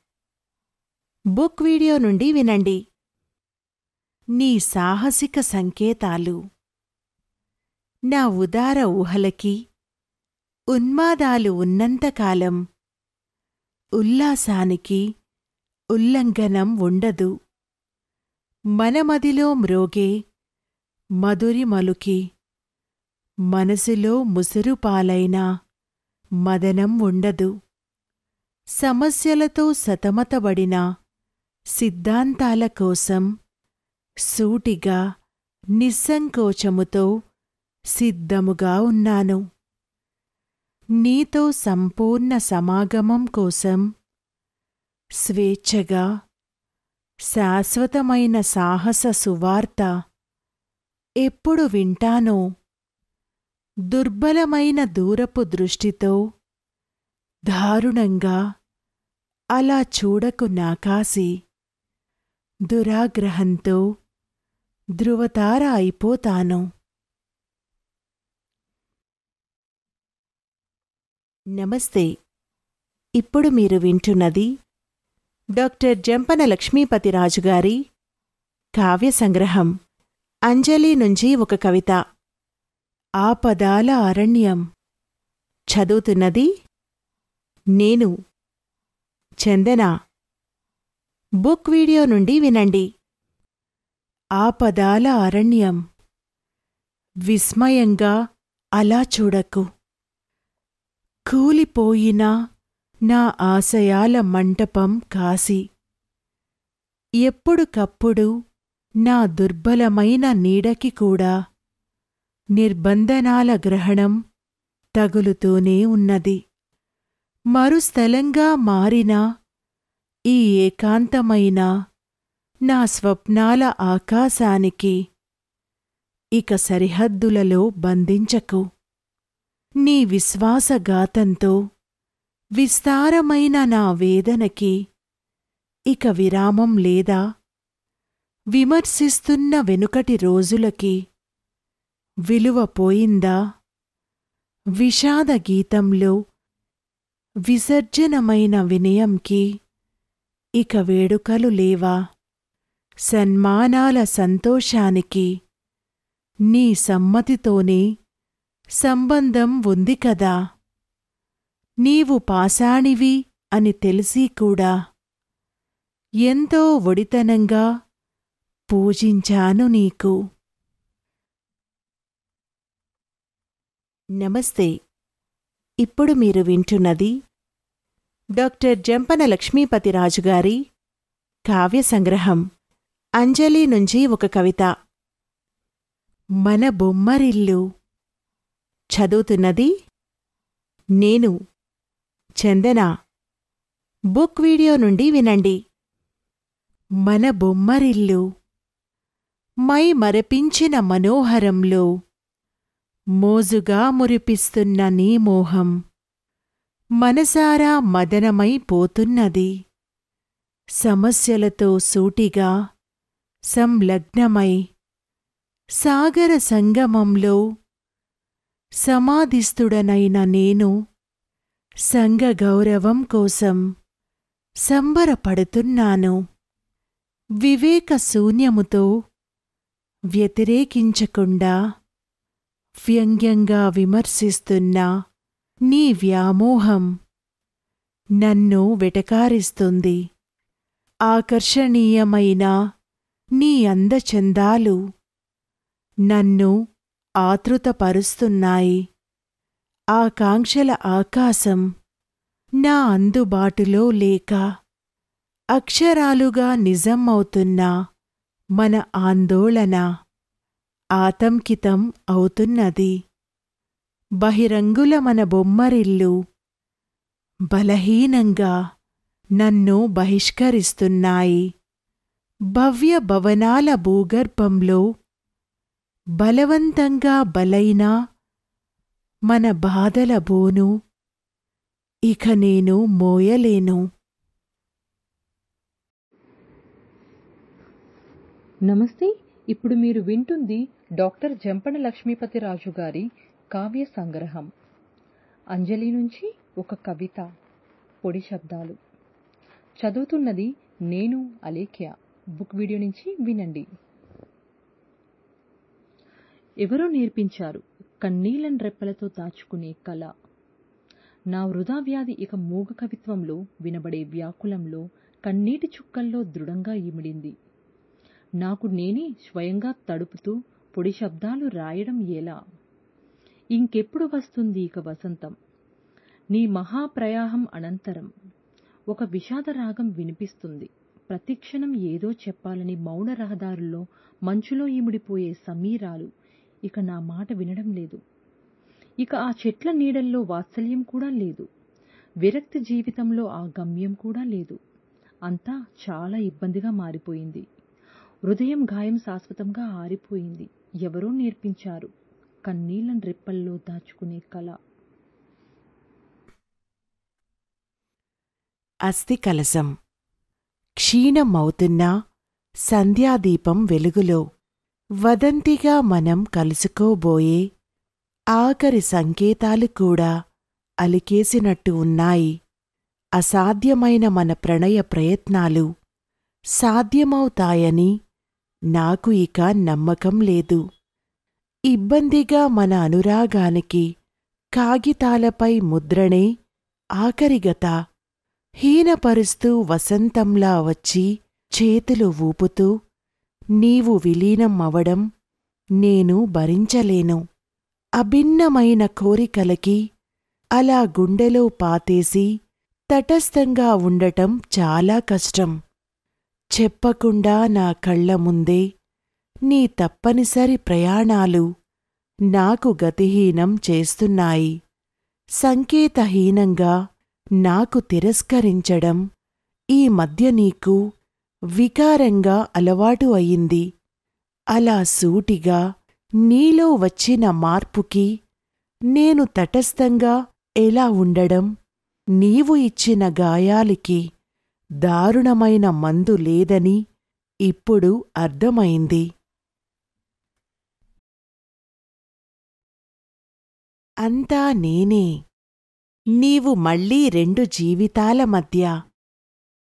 బుక్ వీడియో నుండి వినండి. నీ సాహసిక సంకేతాలు. నా ఉదార ఊహలకి ఉన్మాదాలు ఉన్నంతకాలం ఉల్లాసానికి ఉల్లంఘనం ఉండదు. మనమదిలో మ్రోగే మధురిమలుకి మనసులో ముసురుపాలైన మదనం ఉండదు. సమస్యలతో సతమతబడిన సిద్ధాంతాల కోసం సూటిగా నిస్సంకోచముతో సిద్ధముగా ఉన్నాను. నీతో సంపూర్ణ సమాగమం కోసం స్వేచ్ఛగా శాశ్వతమైన సాహస సువార్త ఎప్పుడు వింటానో దుర్బలమైన దూరపు దృష్టితో దారుణంగా అలా చూడకు నాకాసి. దురాగ్రహంతో ధృవతార అయిపోతాను. నమస్తే. ఇప్పుడు మీరు వింటున్నది డాక్టర్ జంపన లక్ష్మీపతిరాజుగారి కావ్య సంగ్రహం అంజలి నుంచి ఒక కవిత. ఆపదాల అరణ్యం. చదువుతున్నది నేను చందన. బుక్ వీడియో నుండి వినండి. ఆపదాల అరణ్యం. విస్మయంగా అలా చూడకు. కూలిపోయిన నా ఆశయాల మంటపం కాసి. ఎప్పుడుకప్పుడు నా దుర్బలమైన నీడకి కూడా నిర్బంధనాల గ్రహణం తగులుతూనే ఉన్నది. మరుస్థలంగా మారిన ఈ ఏకాంతమైన నా స్వప్నాల ఆకాశానికి ఇక సరిహద్దులలో బంధించకు. నీ విశ్వాసఘాతంతో విస్తారమైన నా వేదనకి ఇక విరామం లేదా? విమర్శిస్తున్న వెనుకటి రోజులకి విలువ పోయిందా? విషాదగీతంలో విసర్జనమైన వినయంకి ఇక వేడుకలు లేవా? సన్మానాల సంతోషానికి నీ సమ్మతితోనే సంబంధం ఉంది కదా? నీవు పాషాణివి అని తెలిసి కూడా ఎంతో ఒడితనంగా పూజించాను నీకు. నమస్తే. ఇప్పుడు మీరు వింటున్నది డాక్టర్ జంపన లక్ష్మీపతిరాజుగారి కావ్య సంగ్రహం అంజలి నుంచి ఒక కవిత. మన బొమ్మరిల్లు. చదువుతున్నది నేను చందన. బుక్ వీడియో నుండి వినండి. మన బొమ్మరిల్లు. మై మరపించిన మనోహరంలో మోజుగా మురిపిస్తున్న నీ మోహం మనసారా మదనమైపోతున్నది. సమస్యలతో సూటిగా సంలగ్నమై సాగర సంగమంలో సమాధిస్థుడనైన నేను సంఘగౌరవం కోసం సంబరపడుతున్నాను. వివేక శూన్యముతో వ్యతిరేకించకుండా వ్యంగ్యంగా విమర్శిస్తున్న నీ వ్యామోహం నన్ను వెటకారిస్తుంది. ఆకర్షణీయమైన నీ అందచందాలు నన్ను ఆతృతపరుస్తున్నాయి. ఆకాంక్షల ఆకాశం నా అందుబాటులో లేక అక్షరాలుగా నిజం అవుతున్న మన ఆందోళన ఆతంకితం అవుతున్నది. బహిరంగుల మన బొమ్మరిల్లు బలహీనంగా నన్ను బహిష్కరిస్తున్నాయి. భవ్య భవనాల భూగర్భంలో బలవంతంగా బలైన మన బాధల బోను ఇక నేను మోయలేను. నమస్తే. ఇప్పుడు మీరు వింటుంది డాక్టర్ జంపన లక్ష్మీపతిరాజు గారి కావ్య సంగ్రహం. అంజలి నుంచి ఒక కవిత, పొడి శబ్దాలు. చదువుతున్నది నేను అలేఖ్య. బుక్ వీడియో నుంచి వినండి. ఎవరో నేర్పించారు కన్నీళ్ళన్ రెప్పలతో దాచుకునే కళ. నా వృధా వ్యాధి ఇక మూగ కవిత్వంలో వినబడే వ్యాకులంలో కన్నీటి చుక్కల్లో దృఢంగా ఇమిడింది. నాకు నేనే స్వయంగా తడుపుతూ పొడి శబ్దాలు రాయడం ఎలా? ఇంకెప్పుడు వస్తుంది ఇక వసంతం? నీ మహాప్రయాహం అనంతరం ఒక విషాద రాగం వినిపిస్తుంది. ప్రతిక్షణం ఏదో చెప్పాలని మౌన రహదారుల్లో మంచులో ఇమిడిపోయే సమీరాలు ఇక నా మాట వినడం లేదు. ఇక ఆ చెట్ల నీడల్లో వాత్సల్యం కూడా లేదు. విరక్తి జీవితంలో ఆ గమ్యం కూడా లేదు. అంతా చాలా ఇబ్బందిగా మారిపోయింది. హృదయం గాయం శాశ్వతంగా ఆరిపోయింది. ఎవరో నేర్పించారు కన్నీళ్ళన్ రెప్పల్లో దాచుకునే కళ. అస్థికలశం క్షీణమవుతున్న సంధ్యాదీపం వెలుగులో వదంతిగా మనం కలుసుకోబోయే ఆఖరి సంకేతాలు కూడా అలికేసినట్టు ఉన్నాయి. అసాధ్యమైన మన ప్రణయ ప్రయత్నాలు సాధ్యమవుతాయని నాకు ఇక నమ్మకం లేదు. ఇబ్బందిగా మన అనురాగానికి కాగితాలపై ముద్రణే ఆఖరిగత. హీనపరుస్తూ వసంతంలా వచ్చి చేతులు ఊపుతూ నీవు విలీనం అవడం నేను భరించలేను. అభిన్నమైన కోరికలకి అలా గుండెలో పాతేసి తటస్థంగా ఉండటం చాలా కష్టం. చెప్పకుండా నా కళ్ల ముందే నీ తప్పనిసరి ప్రయాణాలు నాకు గతిహీనం చేస్తున్నాయి. సంకేతహీనంగా నాకు తిరస్కరించడం ఈ మధ్య నీకు వికారంగా అలవాటు అయింది. అలా సూటిగా నీలో వచ్చిన మార్పుకి నేను తటస్థంగా ఎలా ఉండడం? నీవు ఇచ్చిన గాయాలికి దారుణమైన మందు లేదని ఇప్పుడు అర్థమైంది. అంతా నేనే. నీవు మళ్ళీ రెండు జీవితాల మధ్య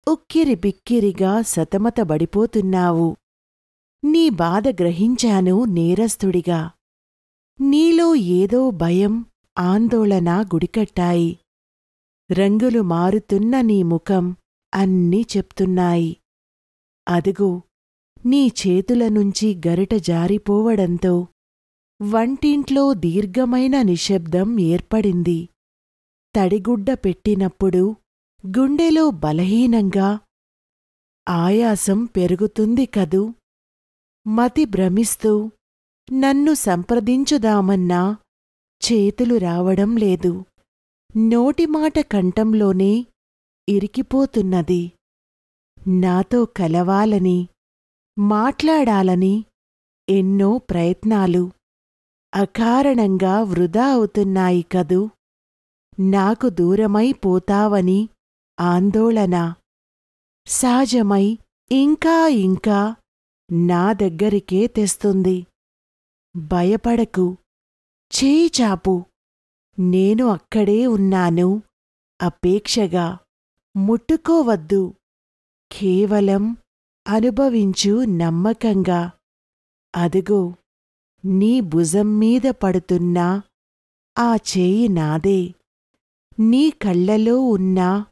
ఉక్కిరిబిక్కిరిగా సతమతబడిపోతున్నావు. నీ బాధ గ్రహించాను నేరస్తుడిగా. నీలో ఏదో భయం, ఆందోళన గుడికట్టాయి. రంగులు మారుతున్న నీ ముఖం అన్నీ చెప్తున్నాయి. అదుగో నీ చేతుల నుంచి గరిట జారిపోవడంతో వంటింట్లో దీర్ఘమైన నిశ్శబ్దం ఏర్పడింది. తడిగుడ్డ పెట్టినప్పుడు గుండెలో బలహీనంగా ఆయాసం పెరుగుతుంది కదూ. మతి భ్రమిస్తూ నన్ను సంప్రదించుదామన్నా చేతులు రావడం లేదు. నోటిమాట కంఠంలోనే ఇరికిపోతున్నది. నాతో కలవాలని, మాట్లాడాలని ఎన్నో ప్రయత్నాలు అకారణంగా వృధా అవుతున్నాయి కదూ. నాకు దూరమైపోతావని ఆందోళన సహజమై ఇంకా ఇంకా నా దగ్గరికే తెస్తుంది. భయపడకు, చేయి చాపు. నేను అక్కడే ఉన్నాను అపేక్షగా. ముట్టుకోవద్దు, కేవలం అనుభవించు నమ్మకంగా. అదుగో నీ భుజం మీద పడుతున్న ఆ చేయి నాదే. నీ కళ్ళలో ఉన్న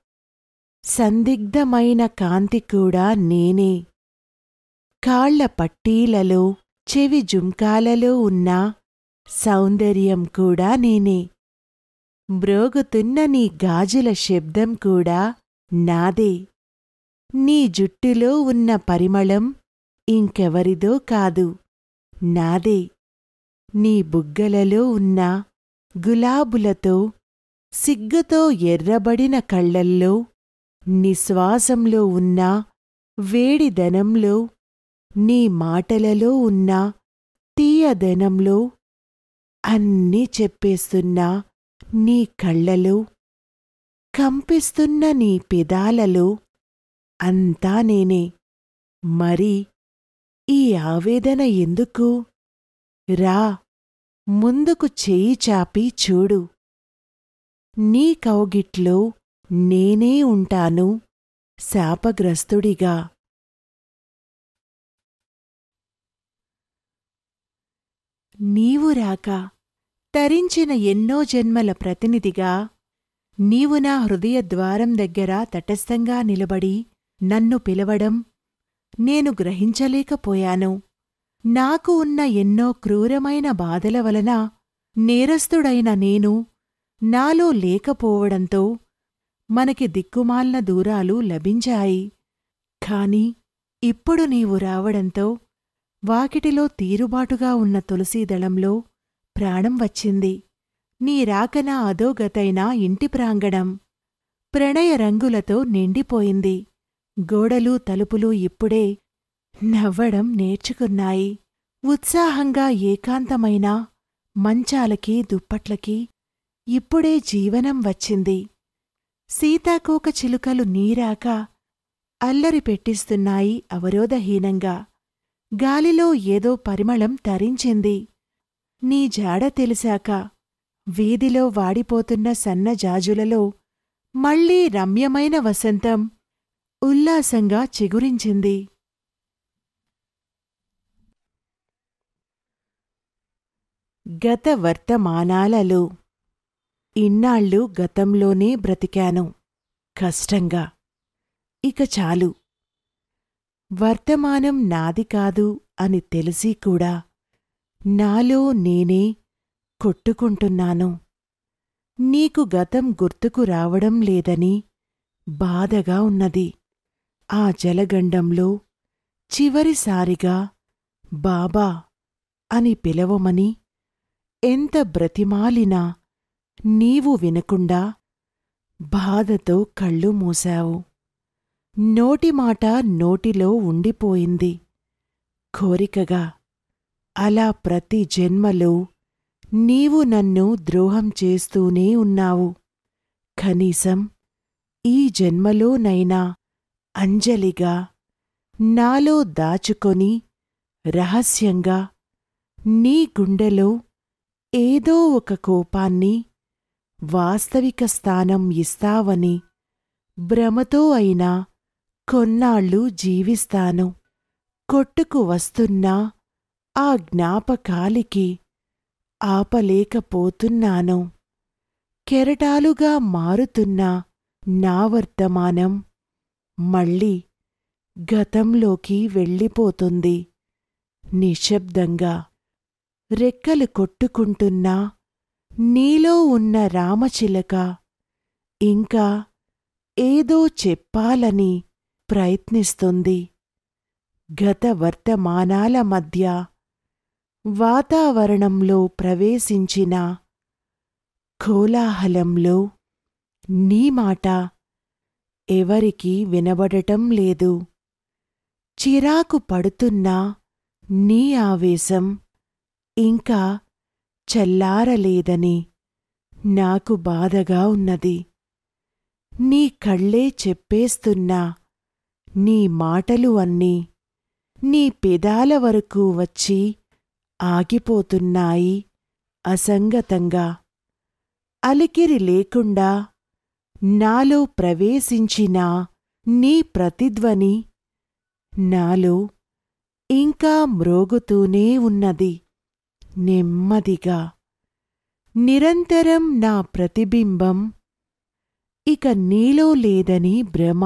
సందిగ్ధమైన కాంతి కూడా నేనే. కాళ్ల పట్టీలలో, చెవి జుంకాలలో ఉన్న సౌందర్యం కూడా నేనే. మ్రోగుతున్న నీ గాజుల శబ్దం కూడా నాదే. నీ జుట్టులో ఉన్న పరిమళం ఇంకెవరిదో కాదు, నాదే. నీ బుగ్గలలో ఉన్న గులాబులతో, సిగ్గుతో ఎర్రబడిన కళ్ళల్లో, నిశ్వాసంలో ఉన్న వేడిదనంలో, నీ మాటలలో ఉన్న తీయదనంలో, అన్నీ చెప్పేస్తున్నా నీ కళ్ళలో, కంపిస్తున్న నీ పెదాలలో, అంతా నేనే. మరి ఈ ఆవేదన ఎందుకు? రా, ముందుకు చెయ్యి చాపి చూడు. నీ కౌగిట్లో నేనే ఉంటాను శాపగ్రస్తుడిగా. నీవు రాక తరించిన ఎన్నో జన్మల ప్రతినిధిగా నీవు నా హృదయద్వారం దగ్గర తటస్థంగా నిలబడి నన్ను పిలవడం నేను గ్రహించలేకపోయాను. నాకు ఉన్న ఎన్నో క్రూరమైన బాధల వలన నేరస్తుడైన నేను నాలో లేకపోవడంతో మనకి దిక్కుమాలిన దూరాలు లభించాయి. కాని ఇప్పుడు నీవు రావడంతో వాకిటిలో తీరుబాటుగా ఉన్న తులసీదళంలో ప్రాణం వచ్చింది. నీ రాకన అధోగతైన ఇంటి ప్రాంగణం ప్రణయ రంగులతో నిండిపోయింది. గోడలు తలుపులు ఇప్పుడే నవ్వడం నేర్చుకున్నాయి. ఉత్సాహంగా ఏకాంతమైన మంచాలకి దుప్పట్లకి ఇప్పుడే జీవనం వచ్చింది. సీతాకోక చిలుకలు నీరాక అల్లరి పెట్టిస్తున్నాయి అవరోధహీనంగా. గాలిలో ఏదో పరిమళం తరించింది. నీ జాడ తెలిసాక వీధిలో వాడిపోతున్న సన్నజాజులలో మళ్లీ రమ్యమైన వసంతం ఉల్లాసంగా చిగురించింది. గత వర్తమానాలలో ఇన్నాళ్ళు గతంలోనే బ్రతికాను కష్టంగా. ఇక చాలు. వర్తమానం నాది కాదు అని తెలిసి కూడా నాలో నేనే కొట్టుకుంటున్నాను. నీకు గతం గుర్తుకు రావడం లేదని బాధగా ఉన్నది. ఆ జలగండంలో చివరిసారిగా బాబా అని పిలవమని ఎంత బ్రతిమాలినా నీవు వినకుండా బాధతో కళ్ళు మూశావు. నోటిమాట నోటిలో ఉండిపోయింది కోరికగా. అలా ప్రతి జన్మలో నీవు నన్ను ద్రోహం చేస్తూనే ఉన్నావు. కనీసం ఈ జన్మలోనైనా అంజలిగా నాలో దాచుకొని రహస్యంగా నీ గుండెలో ఏదో ఒక కోపాన్ని వాస్తవిక స్థానం ఇస్తావని భ్రమతో అయినా కొన్నాళ్ళు జీవిస్తాను. కొట్టుకు వస్తున్నా ఆ జ్ఞాపకాలికి ఆపలేకపోతున్నాను. కెరటాలుగా మారుతున్న నా వర్తమానం మళ్ళీ గతంలోకి వెళ్ళిపోతుంది నిశ్శబ్దంగా. రెక్కలు కొట్టుకుంటున్నా నీలో ఉన్న రామచిలక ఇంకా ఏదో చెప్పాలని ప్రయత్నిస్తుంది. గత వర్తమానాల మధ్య వాతావరణంలో ప్రవేశించిన కోలాహలంలో నీ మాట ఎవరికీ వినబడటం లేదు. చిరాకు పడుతున్నా నీ ఆవేశం ఇంకా చల్లారలేదని నాకు బాధగా ఉన్నది. నీ కళ్ళే చెప్పేస్తున్నా నీ మాటలు అన్నీ నీ పెదాల వరకు వచ్చి ఆగిపోతున్నాయి అసంగతంగా. అలికిరి లేకుండా నాలో ప్రవేశించిన నీ ప్రతిధ్వని నాలో ఇంకా మ్రోగుతూనే ఉన్నది నెమ్మదిగా. నిరంతరం నా ప్రతిబింబం ఇక నీలో లేదని భ్రమ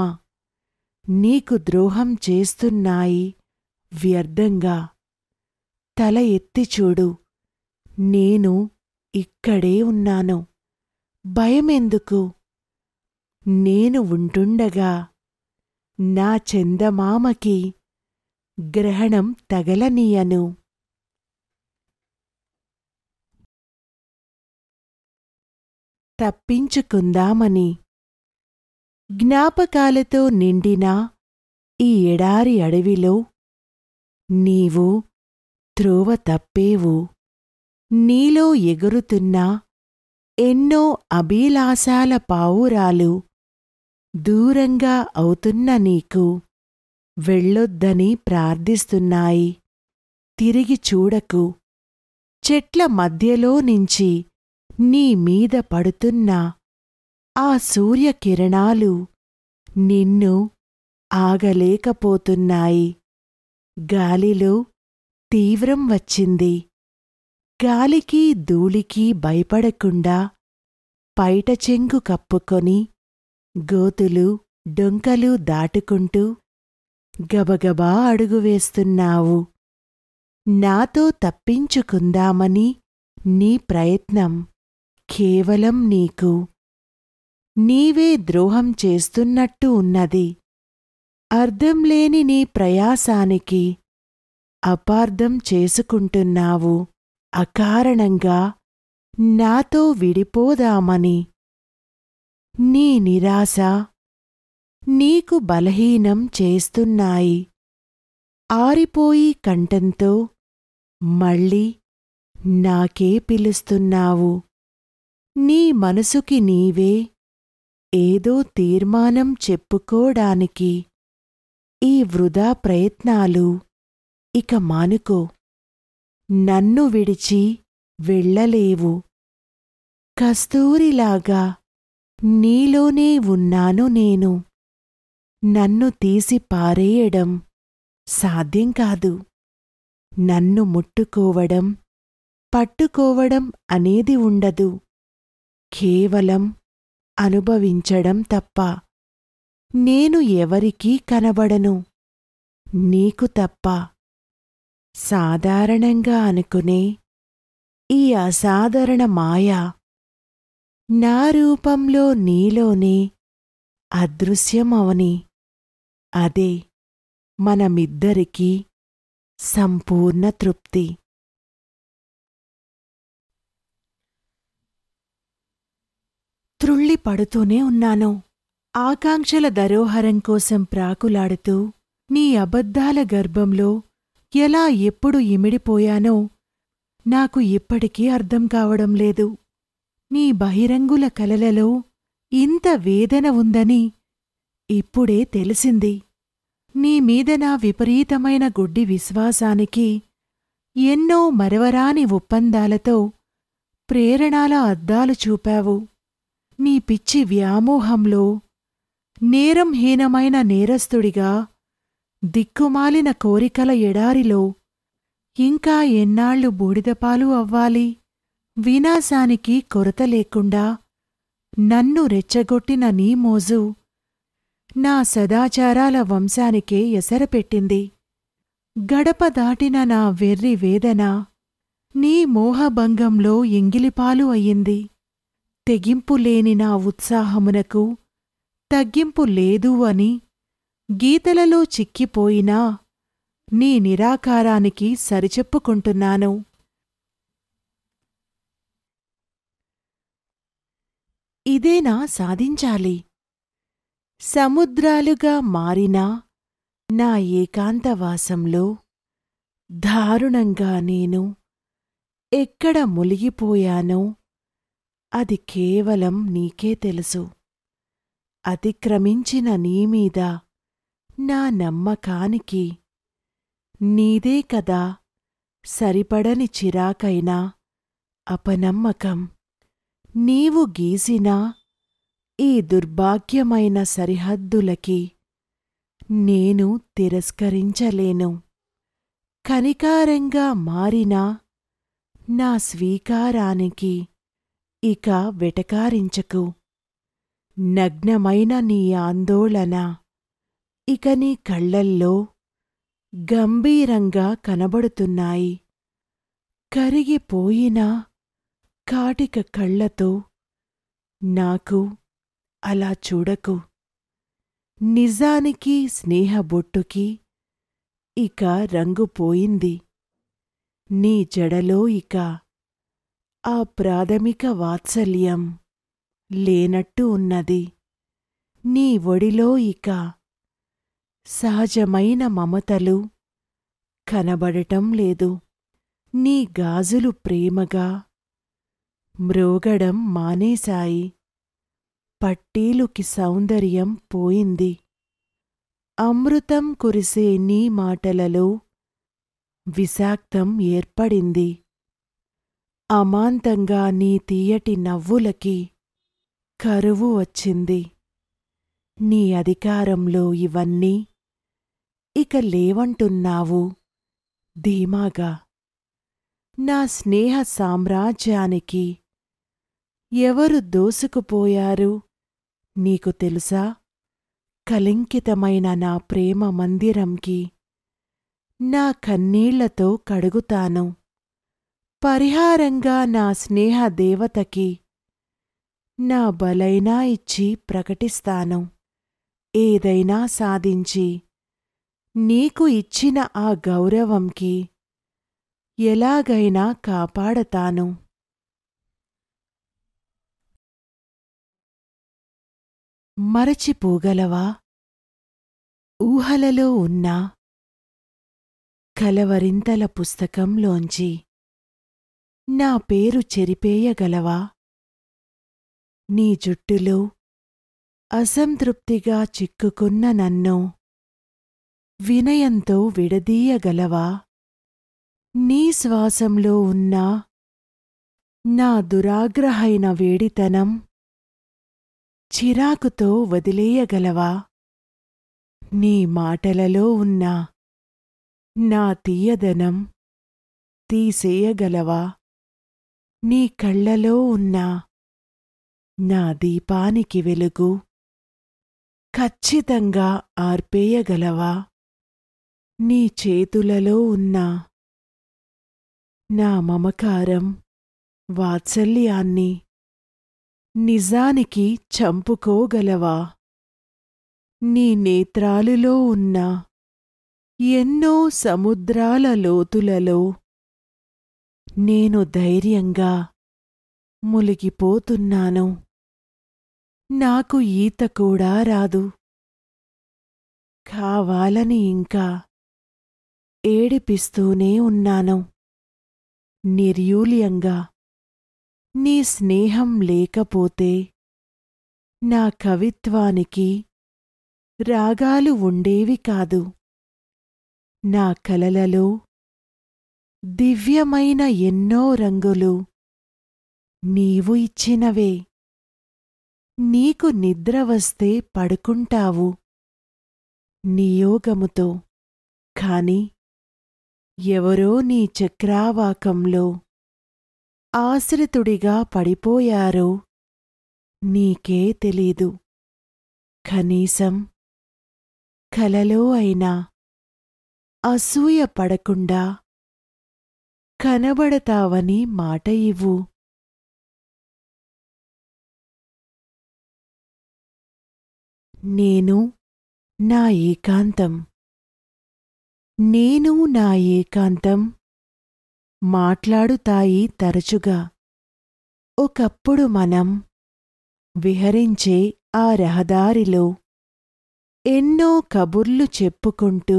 నీకు ద్రోహం చేస్తున్నాయి వ్యర్థంగా. తల ఎత్తి చూడు, నేను ఇక్కడే ఉన్నాను. భయమెందుకు? నేను ఉంటుండగా నా చందమామకి గ్రహణం తగలనీయను. తప్పించుకుందామని జ్ఞాపకాలతో నిండిన ఈ ఎడారి అడవిలో నీవు త్రోవ తప్పేవు. నీలో ఎగురుతున్న ఎన్నో అభిలాషాల పావురాలు దూరంగా అవుతున్న నీకు వెళ్ళొద్దని ప్రార్థిస్తున్నాయి. తిరిగి చూడకు. చెట్ల మధ్యలో నుంచి నీ మీద పడుతున్న ఆ సూర్యకిరణాలు నిన్ను ఆగలేకపోతున్నాయి. గాలిలో తీవ్రం వచ్చింది. గాలికి ధూళికి భయపడకుండా పైట చెంగు కప్పుకొని గోతులు డొంకలు దాటుకుంటూ గబగబా అడుగువేస్తున్నావు. నాతో తప్పించుకుందామని నీ ప్రయత్నం కేవలం నీకు నీవే ద్రోహం చేస్తున్నట్టు ఉన్నది. అర్థంలేని నీ ప్రయాసానికి అపార్థం చేసుకుంటున్నావు. అకారణంగా నాతో విడిపోదామని. నీ నిరాశ నీకు బలహీనం చేస్తున్నాయి. ఆరిపోయి కంఠంతో మళ్ళీ నాకే పిలుస్తున్నావు. నీ మనసుకి నీవే ఏదో తీర్మానం చెప్పుకోడానికి ఈ వృధా ప్రయత్నాలు ఇక మానుకో. నన్ను విడిచి వెళ్ళలేవు. కస్తూరిలాగా నీలోనే ఉన్నాను నేను. నన్ను తీసి పారేయడం సాధ్యం కాదు. నన్ను ముట్టుకోవడం పట్టుకోవడం అనేది ఉండదు. కేవలం అనుభవించడం తప్ప. నేను ఎవరికీ కనబడను, నీకు తప్ప. సాధారణంగా అనుకునే ఈ అసాధారణ మాయ నా రూపంలో నీలోనే అదృశ్యమవని. అదే మనమిద్దరికీ సంపూర్ణ తృప్తి. త్రుళ్ళిపడుతూనే ఉన్నాను. ఆకాంక్షల దరోహరం కోసం ప్రాకులాడుతూ నీ అబద్ధాల గర్భంలో ఎలా ఎప్పుడు ఇమిడిపోయానో నాకు ఇప్పటికీ అర్థం కావడం లేదు. నీ బహిరంగుల కలలలో ఇంత వేదన ఉందని ఇప్పుడే తెలిసింది. నీమీద నా విపరీతమైన గుడ్డి విశ్వాసానికి ఎన్నో మరవరాని ఒప్పందాలతో ప్రేరణాల అద్దాలు చూపావు. నీ పిచ్చి వ్యామోహంలో నేరంహీనమైన నేరస్తుడిగా దిక్కుమాలిన కోరికల ఎడారిలో ఇంకా ఎన్నాళ్లు బూడిదపాలు అవ్వాలి? వినాశానికి కొరత లేకుండా నన్ను రెచ్చగొట్టిన నీ మోజు నా సదాచారాల వంశానికే ఎసరపెట్టింది. గడప దాటిన నా వెర్రి వేదన నీ మోహభంగంలో ఎంగిలిపాలు అయ్యింది. తెగింపులేని నా ఉత్సాహమునకు తగ్గింపు లేదు అని గీతలలో చిక్కిపోయినా నీ నిరాకారానికి సరిచెప్పుకుంటున్నాను. ఇదేనా సాధించాలి? సముద్రాలుగా మారిన నా ఏకాంతవాసంలో దారుణంగా నేను ఎక్కడ మునిగిపోయానో అది కేవలం నీకే తెలుసు. అతిక్రమించిన నీమీద నా నమ్మకానికి నీదే కదా సరిపడని చిరాకైనా అపనమ్మకం. నీవు గీసిన ఈ దుర్భాగ్యమైన సరిహద్దులకి నేను తిరస్కరించలేను. కనికారంగా మారిన నా స్వీకారానికి ఇక వెటకారించకు. నగ్నమైన నీ ఆందోళన ఇక నీ కళ్ళల్లో గంభీరంగా కనబడుతున్నాయి. కరిగిపోయిన కాటిక కళ్ళతో నాకు అలా చూడకు. నిజానికి స్నేహబొట్టుకి ఇక రంగు పోయింది. నీ జడలో ఇక ఆ ప్రాథమిక వాత్సల్యం లేనట్టు ఉన్నది. నీ ఒడిలో ఇక సహజమైన మమతలు కనబడటం లేదు. నీ గాజులు ప్రేమగా మ్రోగడం మానేశాయి. పట్టీలుకి సౌందర్యం పోయింది. అమృతం కురిసే నీ మాటలలో విషాక్తం ఏర్పడింది. అమాంతంగా నీ తీయటి నవ్వులకి కరువు వచ్చింది. నీ అధికారంలో ఇవన్నీ ఇక లేవంటున్నావు ధీమాగా. నా స్నేహ సామ్రాజ్యానికి ఎవరు దోసుకుపోయారు నీకు తెలుసా? కళంకితమైన నా ప్రేమ మందిరంకి నా కన్నీళ్లతో కడుగుతాను. పరిహారంగా నా స్నేహ దేవతకి నా బలైనా ఇచ్చి ప్రకటిస్తాను. ఏదైనా సాధించి నీకు ఇచ్చిన ఆ గౌరవంకి ఎలాగైనా కాపాడతాను. మరచిపోగలవా ఊహలలో ఉన్న కలవరింతల పుస్తకంలోంచి నా పేరు చెరిపేయగలవా? నీ జుట్టులో అసంతృప్తిగా చిక్కుకున్న నన్ను వినయంతో విడదీయగలవా? నీ శ్వాసంలో ఉన్న నా దురాగ్రహైన వేడితనం చిరాకుతో వదిలేయగలవా? నీ మాటలలో ఉన్న నా తీయదనం తీసేయగలవా? నీ కళ్ళలో ఉన్న నా దీపానికి వెలుగు ఖచ్చితంగా ఆర్పేయగలవా? నీ చేతులలో ఉన్న నా మమకారం వాత్సల్యాన్ని నిజానికి చంపుకోగలవా? నీ నేత్రాలులో ఉన్న ఎన్నో సముద్రాల లోతులలో నేను ధైర్యంగా మునిగిపోతున్నాను. నాకు ఈత కూడా రాదు. కావాలని ఇంకా ఏడిపిస్తూనే ఉన్నాను. నిర్యూల్యంగా నీ స్నేహం లేకపోతే నా కవిత్వానికి రాగాలు ఉండేవి కాదు. నా కలలలో దివ్యమైన ఎన్నో రంగులు నీవు ఇచ్చినవే. నీకు నిద్ర వస్తే పడుకుంటావు నియోగముతో. కాని ఎవరో నీ చక్రావాకంలో ఆశ్రితుడిగా పడిపోయారో నీకే తెలీదు. కనీసం కలలో అయినా అసూయ పడకుండా కనబడతావని మాట ఇవ్వు. నేను నా ఏకాంతం. నేను నా ఏకాంతం మాట్లాడుతాయి తరచుగా. ఒకప్పుడు మనం విహరించే ఆ రహదారిలో ఎన్నో కబుర్లు చెప్పుకుంటూ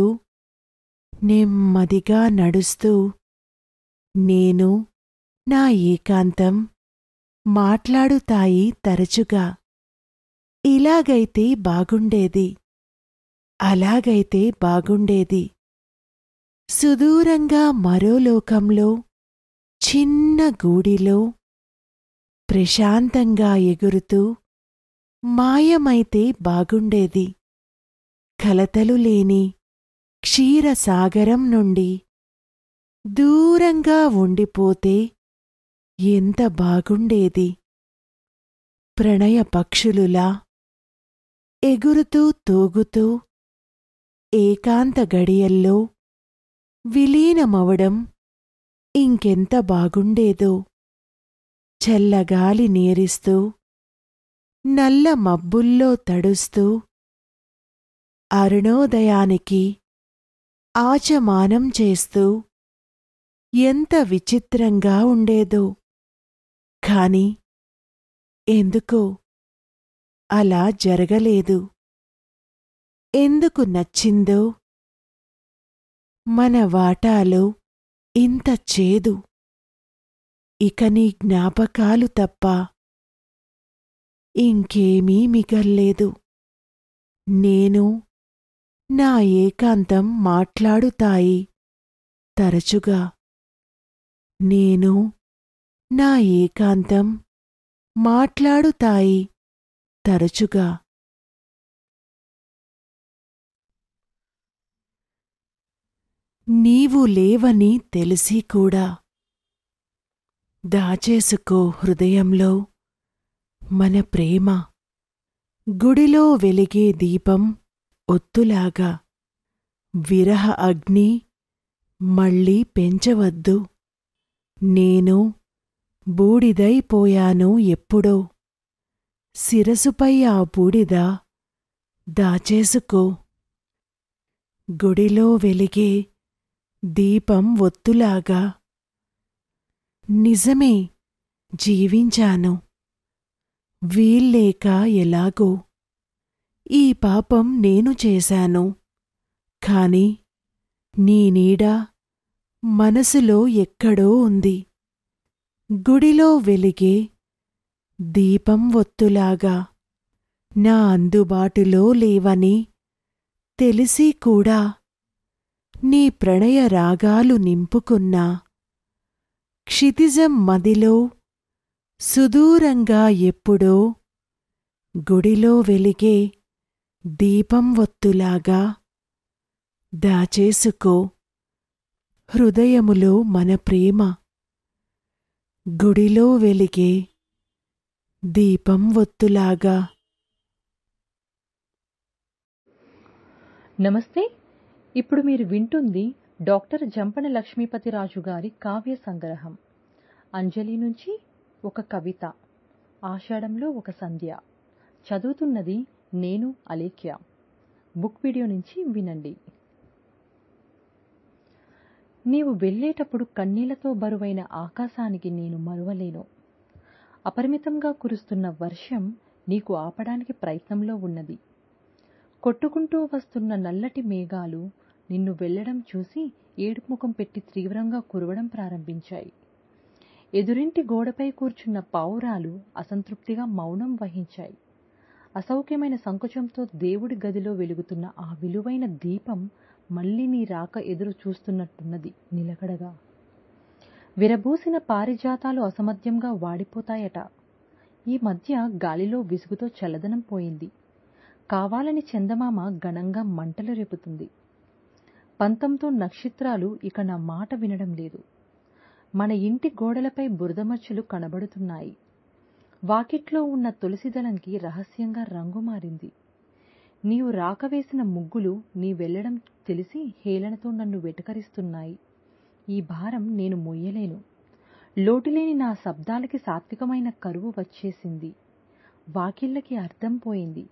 నెమ్మదిగా నడుస్తూ నేను నా ఏకాంతం మాట్లాడుతాయి తరచుగా. ఇలాగైతే బాగుండేది, అలాగైతే బాగుండేది. సుదూరంగా మరో లోకంలో చిన్న గూడిలో ప్రశాంతంగా ఎగురుతూ మాయమైతే బాగుండేది. కలతలు లేని క్షీరసాగరం నుండి దూరంగా ఉండిపోతే ఎంత బాగుండేది. ప్రణయ పక్షులులా ఎగురుతూ తూగుతూ ఏకాంత గడియల్లో విలీనమవడం ఇంకెంత బాగుండేదో. చల్లగాలి నేరిస్తూ నల్ల మబ్బుల్లో తడుస్తూ అరుణోదయానికి ఆచమానం చేస్తూ ఎంత విచిత్రంగా ఉండేదో. కాని ఎందుకో అలా జరగలేదు. ఎందుకు నచ్చిందో? మన వాటాలో ఇంత చేదు. ఇక నీ జ్ఞాపకాలు తప్ప ఇంకేమీ మిగల్లేదు. నేను నా ఏకాంతం మాట్లాడుతాయి తరచుగా. నేను నా ఏకాంతం మాట్లాడుతాయి తరచుగా. నీవు లేవని తెలిసి కూడా దాచేసుకో హృదయంలో మన ప్రేమ. గుడిలో వెలిగే దీపం ఒత్తులాగా విరహ అగ్ని మళ్ళీ పెంచవద్దు. నేను బూడిదైపోయాను ఎప్పుడో. శిరసుపై ఆ బూడిద దాచేసుకో. గుడిలో వెలిగే దీపం ఒత్తులాగా. నిజమే, జీవించాను. వీల్లేక ఎలాగో. ఈ పాపం నేను చేశాను. కాని నీ నీడ మనసులో ఎక్కడో ఉంది. గుడిలో వెలిగే దీపం ఒత్తులాగా. నా అందుబాటులో లేవని తెలిసి కూడా నీ ప్రణయ రాగాలు నింపుకున్నా. క్షితిజం మదిలో సుదూరంగా ఎప్పుడో గుడిలో వెలిగే దీపం ఒత్తులాగా దాచేసుకో హృదయములో మన ప్రేమ. గుడిలో వెలిగే దీపం ఒత్తులాగా. నమస్తే. ఇప్పుడు మీరు వింటుంది డాక్టర్ జంపన లక్ష్మీపతిరాజు గారి కావ్య సంగ్రహం. అంజలి నుంచి ఒక కవిత, ఆషాఢంలో ఒక సంధ్య. చదువుతున్నది నేను అలేఖ్య. బుక్ వీడియో నుంచి వినండి. నీవు వెళ్ళేటప్పుడు కన్నీళ్లతో బరువైన ఆకాశానికి నేను మరువలేను. అపరిమితంగా కురుస్తున్న వర్షం నీకు ఆపడానికి ప్రయత్నంలో ఉన్నది. కొట్టుకుంటూ వస్తున్న నల్లటి మేఘాలు నిన్ను వెళ్లడం చూసి ఏడుపుముఖం పెట్టి తీవ్రంగా కురవడం ప్రారంభించాయి. ఎదురింటి గోడపై కూర్చున్న పావురాలు అసంతృప్తిగా మౌనం వహించాయి. అసౌఖ్యమైన సంకోచంతో దేవుడి గదిలో వెలుగుతున్న ఆ విలువైన దీపం మళ్లీ నీ రాక ఎదురు చూస్తున్నట్టున్నది నిలకడగా. విరబూసిన పారిజాతాలు అసమధ్యంగా వాడిపోతాయట. ఈ మధ్య గాలిలో విసుగుతో చల్లదనం పోయింది. కావాలని చందమామ ఘనంగా మంటలు రేపుతుంది. పంతంతో నక్షత్రాలు ఇక నా మాట వినడం లేదు. మన ఇంటి గోడలపై బురదమచ్చలు కనబడుతున్నాయి. వాకిట్లో ఉన్న తులసిదళంకి రహస్యంగా రంగు మారింది. నీవు రాకవేసిన ముగ్గులు నీ వెళ్లడం తెలిసి హేళనతో నన్ను వెటకరిస్తున్నాయి. ఈ భారం నేను మొయ్యలేను. లోటులేని నా శబ్దాలకి సాత్వికమైన కరువు వచ్చేసింది. వాకిళ్లకి అర్థం పోయింది.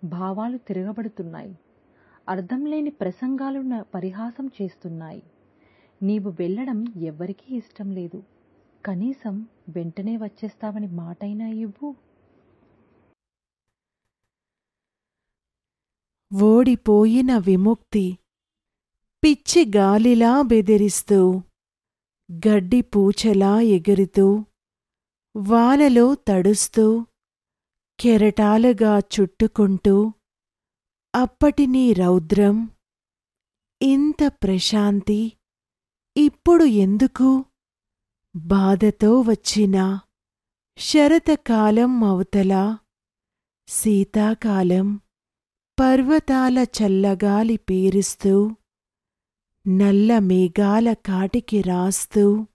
భావాలు తిరగబడుతున్నాయి. అర్థం లేని ప్రసంగాలు పరిహాసం చేస్తున్నాయి. నీవు వెళ్లడం ఎవ్వరికీ ఇష్టం లేదు. కనీసం వెంటనే వచ్చేస్తావని మాటైనా ఇవ్వు. ఓడిపోయిన విముక్తి పిచ్చి గాలిలా బెదిరిస్తూ, గడ్డి పూచలా ఎగురుతూ, వానలో తడుస్తూ, కెరటాలుగా చుట్టుకుంటూ, అప్పటి నీ రౌద్రం, ఇంత ప్రశాంతి ఇప్పుడు ఎందుకు? బాధతో వచ్చిన శరతకాలం అవతల శీతాకాలం పర్వతాల చల్లగాలి పీరుస్తూ, నల్ల మేఘాల కాటికి రాస్తూ,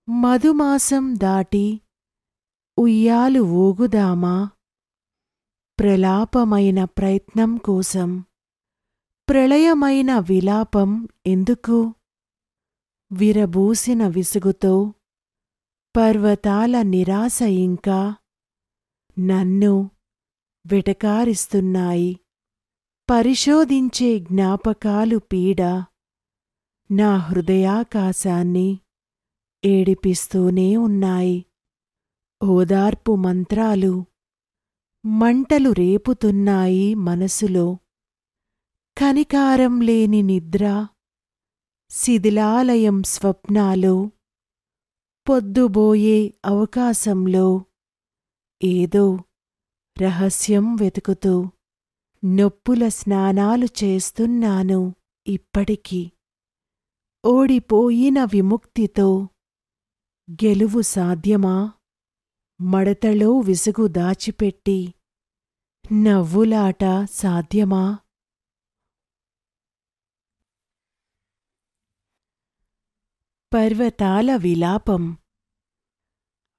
మధుమాసం దాటి ఉయ్యాలు ఊగుదామా? ప్రలాపమైన ప్రయత్నం కోసం ప్రళయమైన విలాపం ఎందుకు? విరబూసిన విసుగుతో పర్వతాల నిరాశ ఇంకా నన్ను వెటకారిస్తున్నాయి. పరిశోధించే జ్ఞాపకాలు పీడ నా హృదయాకాశాన్ని ఏడిపిస్తూనే ఉన్నాయి. ఓదార్పు మంత్రాలు మంటలు రేపుతున్నాయి మనసులో. కనికారం లేని నిద్ర, శిథిలాలయం స్వప్నాలు, పొద్దుబోయే అవకాశంలో ఏదో రహస్యం వెతుకుతూ నొప్పుల స్నానాలు చేస్తున్నాను ఇప్పటికీ. ఓడిపోయిన విముక్తితో గెలువు సాధ్యమా? మడతలో విసుగు దాచిపెట్టి నవ్వులాట సాధ్యమా? పర్వతాల విలాపం.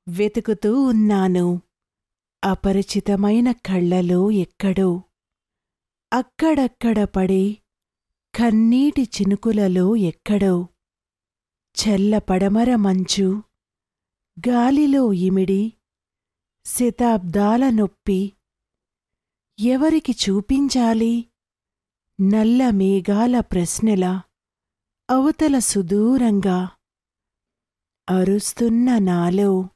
వెతుకుతూ ఉన్నాను అపరిచితమైన కళ్ళలో ఎక్కడో. అక్కడక్కడ పడే కన్నీటి చినుకులలో ఎక్కడో. చల్లపడమర మంచు, గాలిలో ఇమిడి, శతాబ్దాల నొప్పి. ఎవరికి చూపించాలి? నల్ల మేఘాల ప్రశ్నల అవతల సుదూరంగా అరుస్తున్న నాలో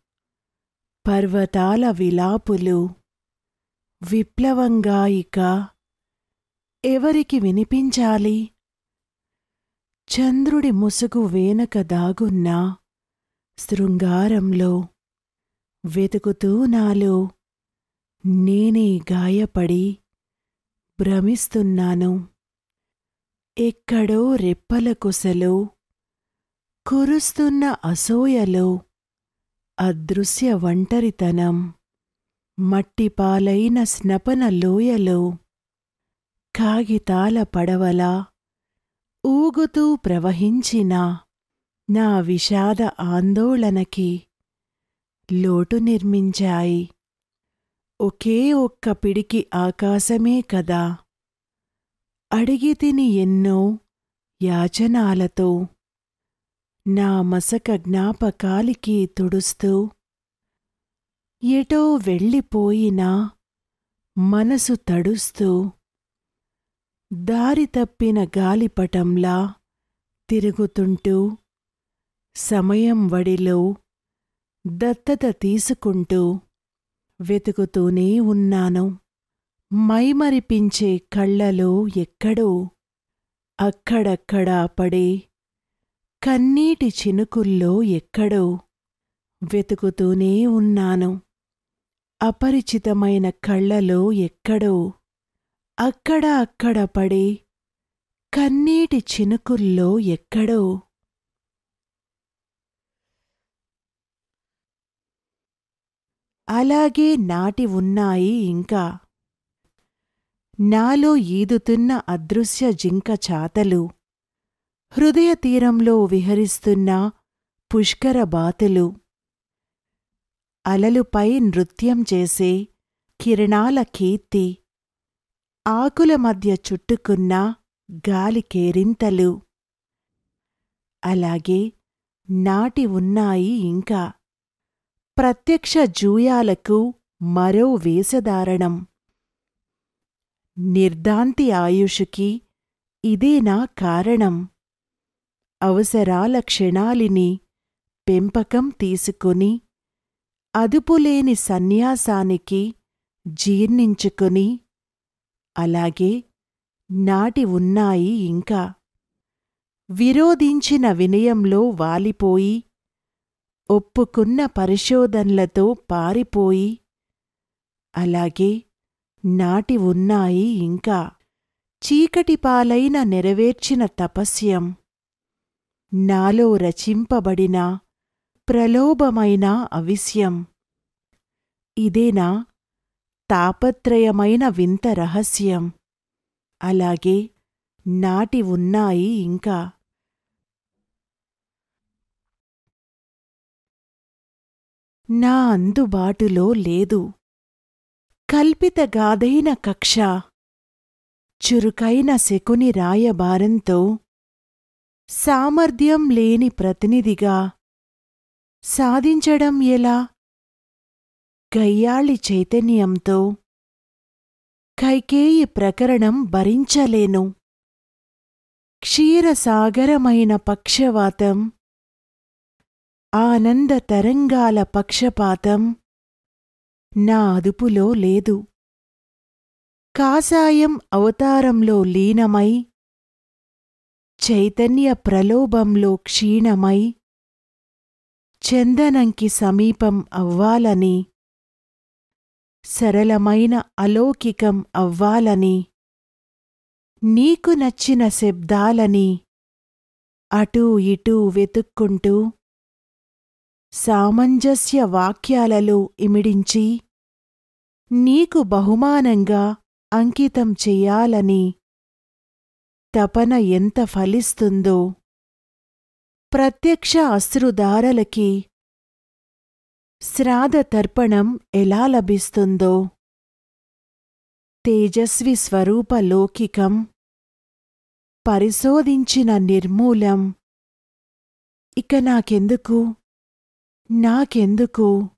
పర్వతాల విలాపులు. విప్లవంగా ఇక ఎవరికి వినిపించాలి? చంద్రుడి ముసుగు వెనక దాగున్న శృంగారంలో వెతుకుతూ నాలో నేనే గాయపడి భ్రమిస్తున్నాను. ఎక్కడో రెప్పల కొసలో కురుస్తున్న అసూయలో అదృశ్య ఒంటరితనం. మట్టిపాలైన స్నపన లోయలో కాగితాల పడవలా ఊగుతూ ప్రవహించిన నా విషాద ఆందోళనకి లోటు నిర్మించాయి. ఒకే ఒక్క పిడికి ఆకాశమే కదా. అడిగితిని ఎన్నో యాచనాలతో, నా మసక జ్ఞాపకాలికి తుడుస్తూ. ఎటో వెళ్ళిపోయినా మనసు తడుస్తూ, దారి తప్పిన గాలిపటంలా తిరుగుతుంటూ, సమయం వడిలో దత్తత తీసుకుంటూ వెతుకుతూనే ఉన్నాను. మైమరిపించే కళ్ళలో ఎక్కడో అక్కడక్కడా పడే కన్నీటి చినుకుల్లో ఎక్కడో వెతుకుతూనే ఉన్నాను. అపరిచితమైన కళ్ళలో ఎక్కడో అక్కడ అక్కడ పడే కన్నీటి చినుకుల్లో ఎక్కడో. అలాగే నాటి ఉన్నాయి ఇంకా నాలో ఈదుతున్న అదృశ్య జింక చాతలు, హృదయ తీరంలో విహరిస్తున్న పుష్కర బాతులు, అలలుపై నృత్యం చేసే కిరణాల కీర్తి, ఆకుల మధ్య చుట్టుకున్న గాలి కేరింతలు. అలాగే నాటి ఉన్నాయి ఇంకా ప్రత్యక్ష జూయాలకు మరో వేషధారణం. నిర్దాంతి ఆయుషుకి ఇదేనా కారణం? అవసరాల క్షణాలిని పెంపకం తీసుకుని, అదుపులేని సన్యాసానికి జీర్ణించుకుని. అలాగే నాటి ఉన్నాయి ఇంకా విరోధించిన వినయంలో వాలిపోయి, ఒప్పుకున్న పరిశోధనలతో పారిపోయి. అలాగే నాటి ఉన్నాయి ఇంకా చీకటిపాలైన నెరవేర్చిన తపస్యం, నాలో రచింపబడిన ప్రలోభమైన అవిశ్యం. ఇదేనా తాపత్రయమైన వింత రహస్యం? అలాగే నాటి ఉన్నాయి ఇంకా నా అందుబాటులో లేదు కల్పితగాథైన కక్ష, చురుకైన శకుని రాయబారంతో, సామర్థ్యం లేని ప్రతినిధిగా సాధించడం ఎలా? గయ్యాళి చైతన్యంతో కైకేయి ప్రకరణం భరించలేను. క్షీరసాగరమైన పక్షవాతం, ఆనంద తరంగాల పక్షపాతం నా అదుపులో లేదు. కాషాయం అవతారంలో లీనమై, చైతన్య ప్రలోభంలో క్షీణమై, చందనంకి సమీపం అవ్వాలని, సరళమైన అలౌకికం అవ్వాలని, నీకు నచ్చిన శబ్దాలని అటూ ఇటూ వెతుక్కుంటూ, సామంజస్య వాక్యాలలో ఇమిడించి, నీకు బహుమానంగా అంకితం చెయ్యాలని తపన ఎంత ఫలిస్తుందో, ప్రత్యక్ష అశ్రుధారలకి శ్రాద్ధతర్పణం ఎలా లభిస్తుందో, తేజస్వి స్వరూప లౌకికం పరిశోధించిన నిర్మూలం ఇక నాకెందుకు, నాకెందుకు?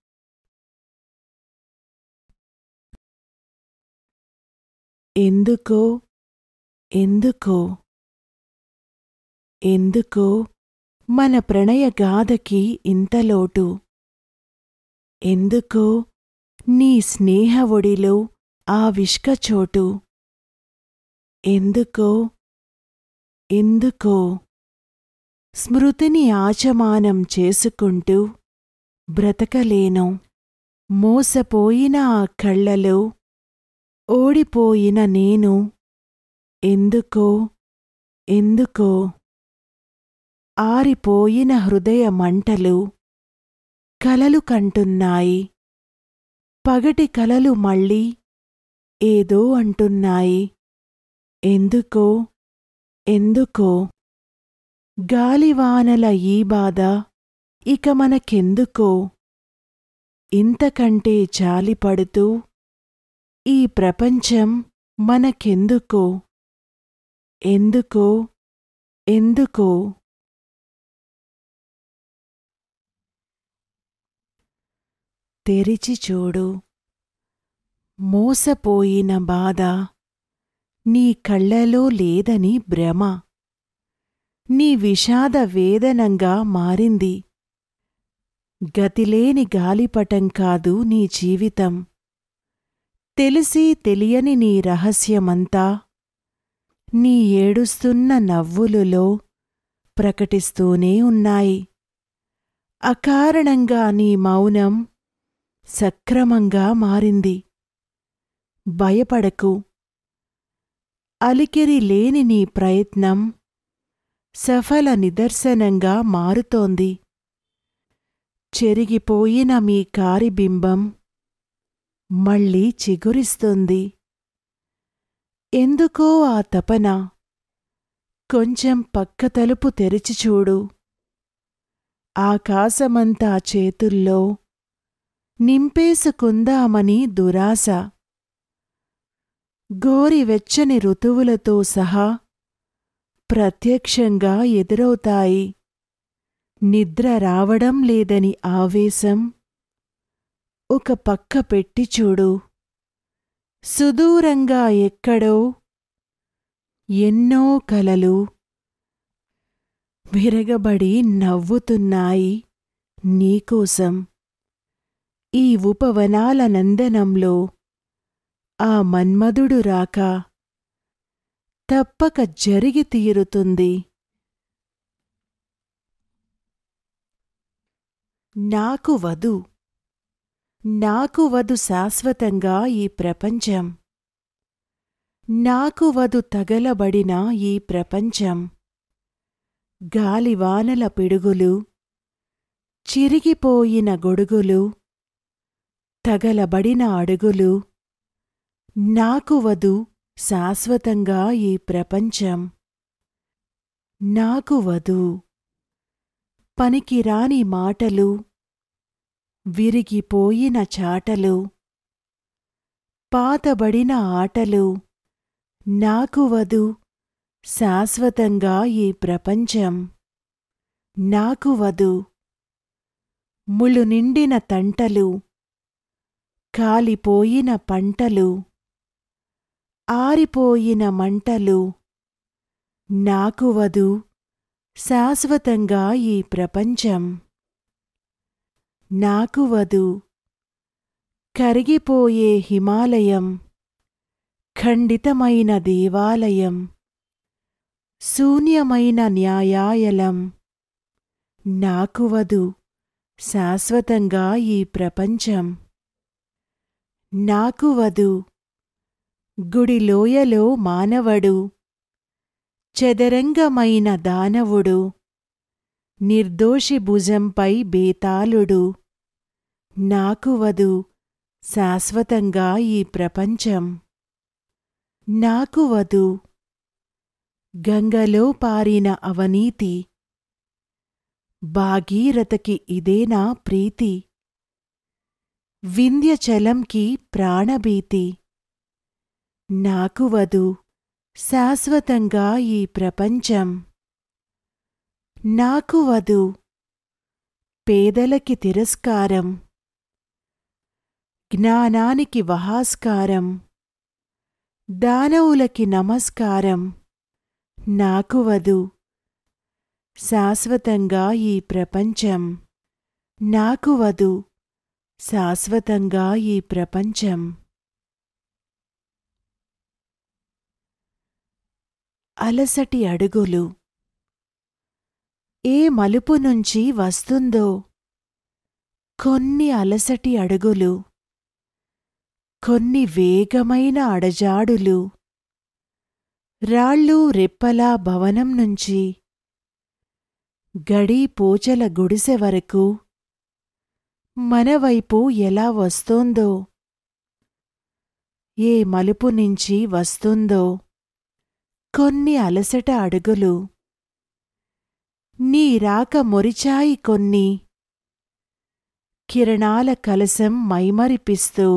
ఎందుకో, ఎందుకో, ఎందుకో మన ప్రణయగాథకి ఇంతలోటు? ఎందుకో నీ స్నేహ ఒడిలో ఆ విష్కచోటు? ఎందుకో, ఎందుకో స్మృతిని ఆచమానం చేసుకుంటూ బ్రతకలేను. మోసపోయిన ఆ కళ్ళలో ఓడిపోయిన నేను ఎందుకో, ఎందుకో ఆరిపోయిన హృదయ మంటలు కలలు కంటున్నాయి. పగటి కలలు మళ్ళీ ఏదో అంటున్నాయి. ఎందుకో, ఎందుకో గాలివానల ఈ బాధ ఇక మనకెందుకో? ఇంతకంటే జాలిపడుతూ ఈ ప్రపంచం మనకెందుకో? ఎందుకో, ఎందుకో? తెరిచి చూడు, మోసపోయిన బాధ నీ కళ్ళలో లేదని భ్రమ. నీ విషాద వేదనంగా మారింది. గతిలేని గాలిపటం కాదు నీ జీవితం. తెలిసి తెలియని నీ రహస్యమంతా నీ ఏడుస్తున్న నవ్వులులో ప్రకటిస్తూనే ఉన్నాయి. అకారణంగా నీ మౌనం సక్రమంగా మారింది. భయపడకు. అలికిరి లేని నీ ప్రయత్నం సఫల నిదర్శనంగా మారుతోంది. చెరిగిపోయిన మీ కారిబింబం మళ్ళీ చిగురిస్తుంది. ఎందుకో ఆ తపన? కొంచెం పక్క తలుపు తెరిచి చూడు. ఆకాశమంతా చేతుల్లో నింపేసుకుందామని దురాశ. గోరివెచ్చని ఋతువులతో సహా ప్రత్యక్షంగా ఎదురవుతాయి. నిద్ర రావడం లేదని ఆవేశం ఒక పక్క పెట్టి చూడు. సుదూరంగా ఎక్కడో ఎన్నో కలలు విరగబడి నవ్వుతున్నాయి నీకోసం. ఈ ఉపవనాల నందనంలో ఆ మన్మధుడు రాక తప్పక జరిగి తీరుతుంది. నాకు వదు, నాకు వదు శాశ్వతంగా ఈ ప్రపంచం. నాకు వదు తగలబడిన ఈ ప్రపంచం. గాలివానల పిడుగులు, చిరిగిపోయిన గొడుగులు, తగలబడిన అడుగులు. నాకు వదు శాశ్వతంగా ఈ ప్రపంచం. నాకు వదు. పనికిరాని మాటలు, విరిగిపోయిన చాటలు, పాతబడిన ఆటలు. నాకు వదు శాశ్వతంగా ఈ ప్రపంచం. నాకు వదు. ముళ్ళు నిండిన తంటలు, కాలిపోయిన పంటలు, ఆరిపోయిన మంటలు. నాకు వదు శాశ్వతంగా ఈ ప్రపంచం. నాకు వదు కరిగిపోయే హిమాలయం, ఖండితమైన దేవాలయం, శూన్యమైన న్యాయాలయం. నాకు వదు శాశ్వతంగా ఈ ప్రపంచం. నాకు వదు గుడిలోయలో మానవడు, చదరంగమైన దానవుడు, నిర్దోషి భుజంపై బేతాళుడు. నాకు వదు శాశ్వతంగా ఈ ప్రపంచం. నాకు వదు గంగలో పారిన అవనీతి, భాగీరథకి ఇదేనా ప్రీతి, వింధ్యచలంకి ప్రాణభీతి. నాకు వదు శాశ్వతంగా ఈ ప్రపంచం. నాకు వదు పేదలకి తిరస్కారం, జ్ఞానానికి వహాస్కారం, దానవులకి నమస్కారం. నాకు వదు శాశ్వతంగా ఈ ప్రపంచం. నాకు వదు శాశ్వతంగా ఈ ప్రపంచం. అలసటి అడుగులు. ఏ మలుపు నుంచి వస్తుందో కొన్ని అలసటి అడుగులు, కొన్ని వేగమైన అడజాడులు. రాళ్ళు రెప్పలా భవనం నుంచి గడీ పోచల గుడిసె వరకు మనవైపు ఎలా వస్తోందో, ఏ మలుపు నుంచి వస్తుందో కొన్ని అలసట అడుగులు. నీ రాక మొరిచాయి కొన్ని, కిరణాల కలసం మైమరిపిస్తూ,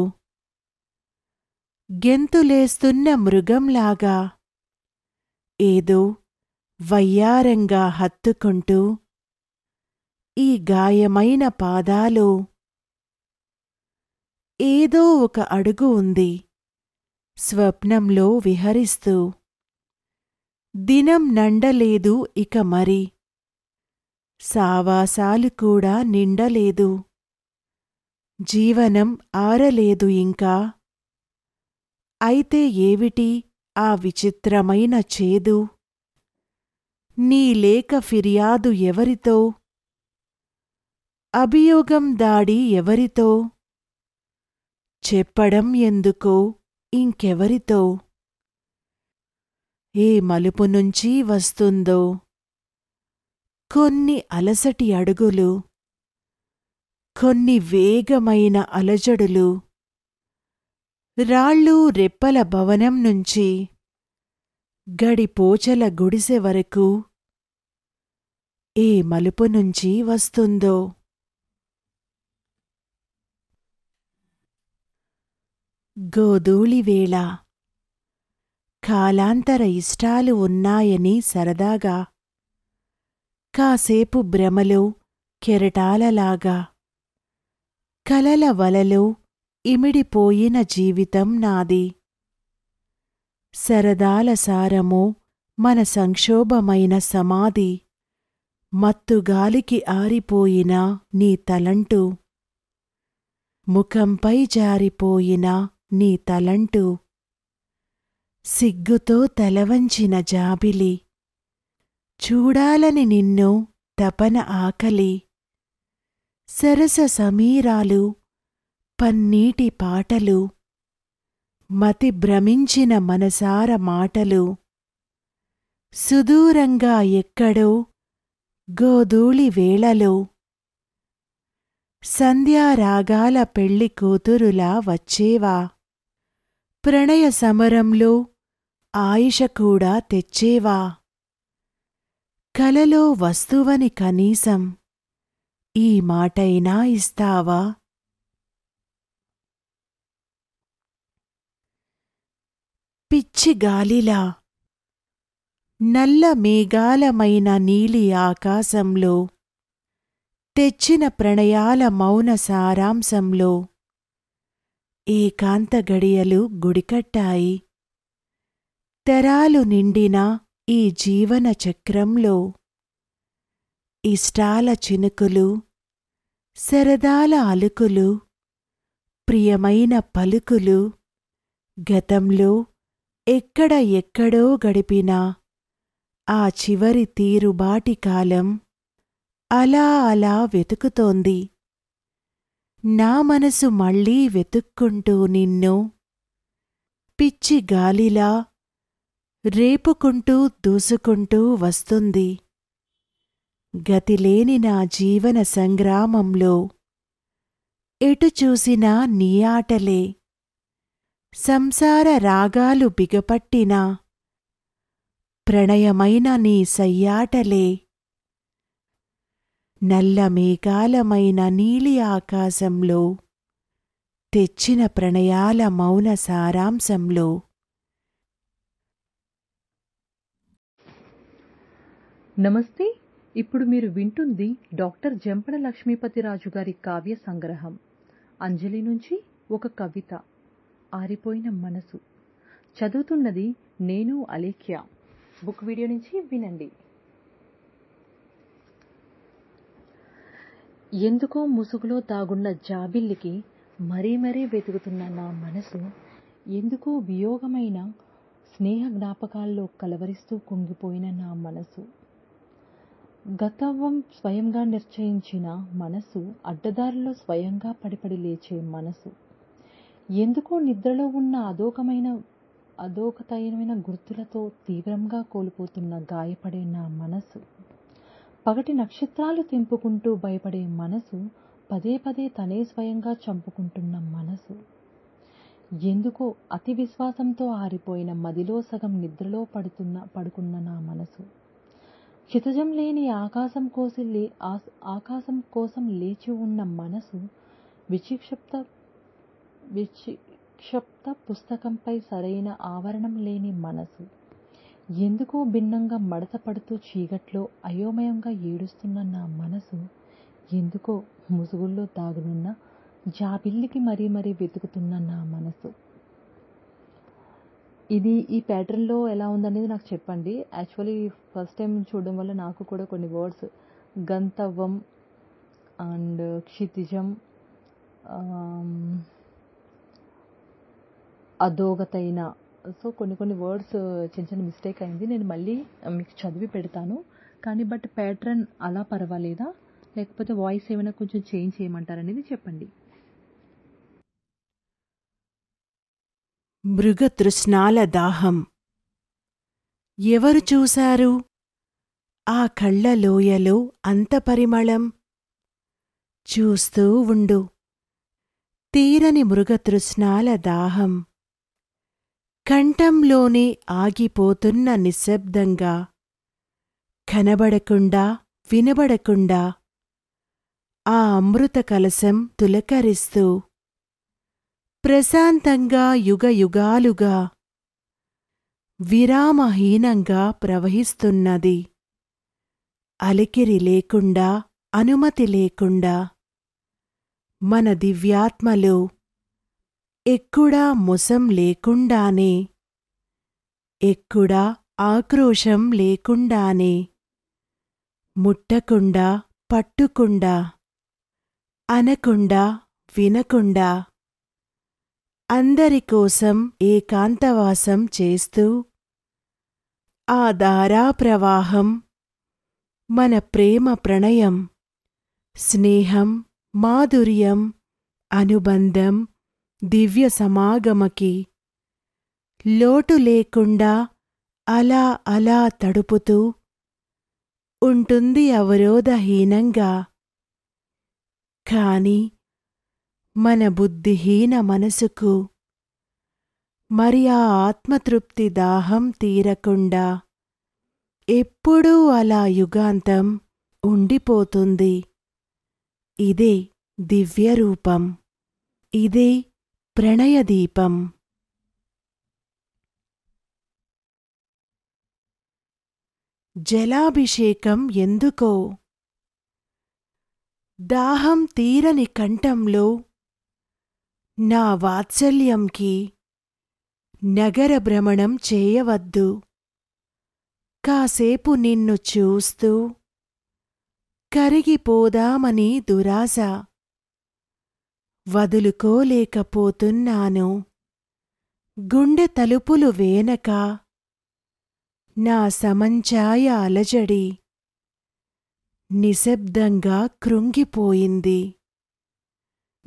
గెంతులేస్తున్న మృగంలాగా ఏదో వయ్యారంగా హత్తుకుంటూ ఈ గాయమైన పాదాలు. ఏదో ఒక అడుగు ఉంది స్వప్నంలో విహరిస్తూ. దినం నండలేదు ఇక మరి, సావాసాలు కూడా నిండలేదు, జీవనం ఆరలేదు ఇంకా. అయితే ఏవిటి ఆ విచిత్రమైన చేదు? నీ లేక ఫిర్యాదు ఎవరితో? అభియోగం దాడి ఎవరితో? చెప్పడం ఎందుకో ఇంకెవరితో? ఏ మలుపు నుంచి వస్తుందో కొన్ని అలసటి అడుగులు, కొన్ని వేగమైన అలజడులు. రాళ్ళు రెప్పల భవనం నుంచి గడిపోచల గుడిసె వరకు ఏ మలుపు నుంచి వస్తుందో. గోధూళివేళ. కాలాంతర ఇష్టాలు ఉన్నాయని సరదాగా, కాసేపు భ్రమలో కెరటాలలాగా, కలల వలలో ఇమిడిపోయిన జీవితం నాది. సరదాల సారమో మన సంక్షోభమైన సమాధి, మత్తుగాలికి ఆరిపోయిన నీ తలంటు, ముఖంపై జారిపోయిన నీ తలంటు, సిగ్గుతో తలవంచిన జాబిలి, చూడాలని నిన్ను తపన ఆకలి. సరస సమీరాలు, పన్నీటి పాటలు, మతి భ్రమించిన మనసార మాటలు. సుదూరంగా ఎక్కడో గోధూళి వేళలో సంధ్యారాగాల పెళ్లి కూతురులా వచ్చేవా? ప్రణయ సమరంలో ఆయుష కూడా తెచ్చేవా? కలలో వస్తువని కనీసం ఈ మాటైనా ఇస్తావా? పిచ్చి గాలిలా నల్ల మేఘాలమైన నీలి ఆకాశంలో తెచ్చిన ప్రణయాల మౌన సారాంశంలో ఏకాంత గడియలు గుడికట్టాయి. తెరాలు నిండిన ఈ జీవన చక్రంలో ఇష్టాల చినుకులు, సరదాల అలుకులు, ప్రియమైన పలుకులు, గతంలో ఎక్కడ ఎక్కడో గడిపిన ఆ చివరి తీరుబాటి కాలం అలా అలా వెతుకుతోంది. నా మనసు మళ్ళీ వెతుక్కుంటూ నిన్ను పిచ్చి గాలిలా రేపుకుంటూ దూసుకుంటూ వస్తుంది. గతిలేని నా జీవన సంగ్రామంలో ఎటు చూసినా నీ ఆటలే, సంసార రాగాలు బిగపట్టిన ప్రణయమైన నీ సయ్యాటలే, నల్ల మేఘాలమైన నీలి ఆకాశంలో తెచ్చిన ప్రణయాల మౌన సారాంశంలో. నమస్తే. ఇప్పుడు మీరు వింటుంది డాక్టర్ జంపన లక్ష్మీపతిరాజు గారి కావ్య సంగ్రహం అంజలి నుంచి ఒక కవిత, ఆరిపోయిన మనసు. చదువుతున్నది నేను అలేఖ్య. బుక్ వీడియో నుంచి వినండి. ఎందుకో ముసుగులో దాగున్న జాబిల్లికి మరీ మరీ వెతుకుతున్న నా మనసు, ఎందుకో వియోగమైన స్నేహ జ్ఞాపకాల్లో కలవరిస్తూ కుంగిపోయిన నా మనసు, గతవం స్వయంగా నిశ్చయించిన మనసు, అడ్డదారిలో స్వయంగా పడిపడి లేచే మనసు, ఎందుకో నిద్రలో ఉన్న అదోకతైన గుర్తులతో తీవ్రంగా కోల్పోతున్న గాయపడే నా మనసు, పగటి నక్షత్రాలు తెంపుకుంటూ భయపడే మనసు, పదే పదే తనే స్వయంగా చంపుకుంటున్న మనసు, ఎందుకో అతి విశ్వాసంతో ఆరిపోయిన మదిలో సగం నిద్రలో పడుకున్న నా మనసు, క్షితిజం లేని ఆకాశం కోసం లేచి ఉన్న మనసు, విక్షిప్త పుస్తకంపై సరైన ఆవరణం లేని మనసు, ఎందుకో భిన్నంగా మడత పడుతూ చీకట్లో అయోమయంగా ఏడుస్తున్న నా మనసు, ఎందుకో ముసుగుల్లో దాగునున్న జాబిల్లికి మరీ మరీ వెతుకుతున్న నా మనసు. ఇది ఈ ప్యాటర్న్లో ఎలా ఉందనేది నాకు చెప్పండి. యాక్చువల్లీ ఫస్ట్ టైం చూడడం వల్ల నాకు కూడా కొన్ని వర్డ్స్ గంతవ్వం అండ్ క్షితిజం, అధోగతైన, సో కొన్ని వర్డ్స్ చిన్న మిస్టేక్ అయింది. నేను మళ్ళీ మీకు చదివి పెడతాను. కానీ బట్ ప్యాటర్న్ అలా పర్వాలేదా, లేకపోతే వాయిస్ ఏమైనా కొంచెం చేంజ్ చేయమంటారనేది చెప్పండి. మృగతృష్ణాల దాహం. ఎవరు చూశారు ఆ కళ్ళలోయలో అంత పరిమళం? చూస్తూ ఉండు, తీరని మృగతృష్ణాల దాహం. కంఠంలోనే ఆగిపోతున్న నిశ్శబ్దంగా, కనబడకుండా వినబడకుండా ఆ అమృత కలశం తులకరిస్తూ ప్రశాంతంగా యుగయుగాలుగా విరామహీనంగా ప్రవహిస్తున్నది. అలికిరి లేకుండా, అనుమతి లేకుండా మన దివ్యాత్మలో ఎక్కడా మొసం లేకుండానే, ఎక్కడా ఆక్రోశం లేకుండానే, ముట్టకుండా పట్టుకుండా, అనకుండా వినకుండా, అందరికోసం ఏకాంతవాసం చేస్తూ ఆ ధారాప్రవాహం మన ప్రేమ ప్రణయం, స్నేహం, మాధుర్యం, అనుబంధం, దివ్య సమాగమకి లోటు లేకుండా అలా అలా తడుపుతూ ఉంటుంది అవరోధహీనంగా. కాని మన బుద్ధిహీన మనసుకు మరి ఆ ఆత్మతృప్తి దాహం తీరకుండా ఎప్పుడూ అలా యుగాంతం ఉండిపోతుంది. ఇదే దివ్యరూపం, ఇదే ప్రణయదీపం. జలాభిషేకం ఎందుకో? దాహం తీరని కంఠంలో నా వాత్సల్యంకి నగర భ్రమణం చేయవద్దు. కాసేపు నిన్ను చూస్తూ కరిగిపోదామని దురాశ. వదులుకోలేకపోతున్నాను. గుండె తలుపులు వేనక నా సమంచాయ అలజడి నిశ్శబ్దంగా కృంగిపోయింది.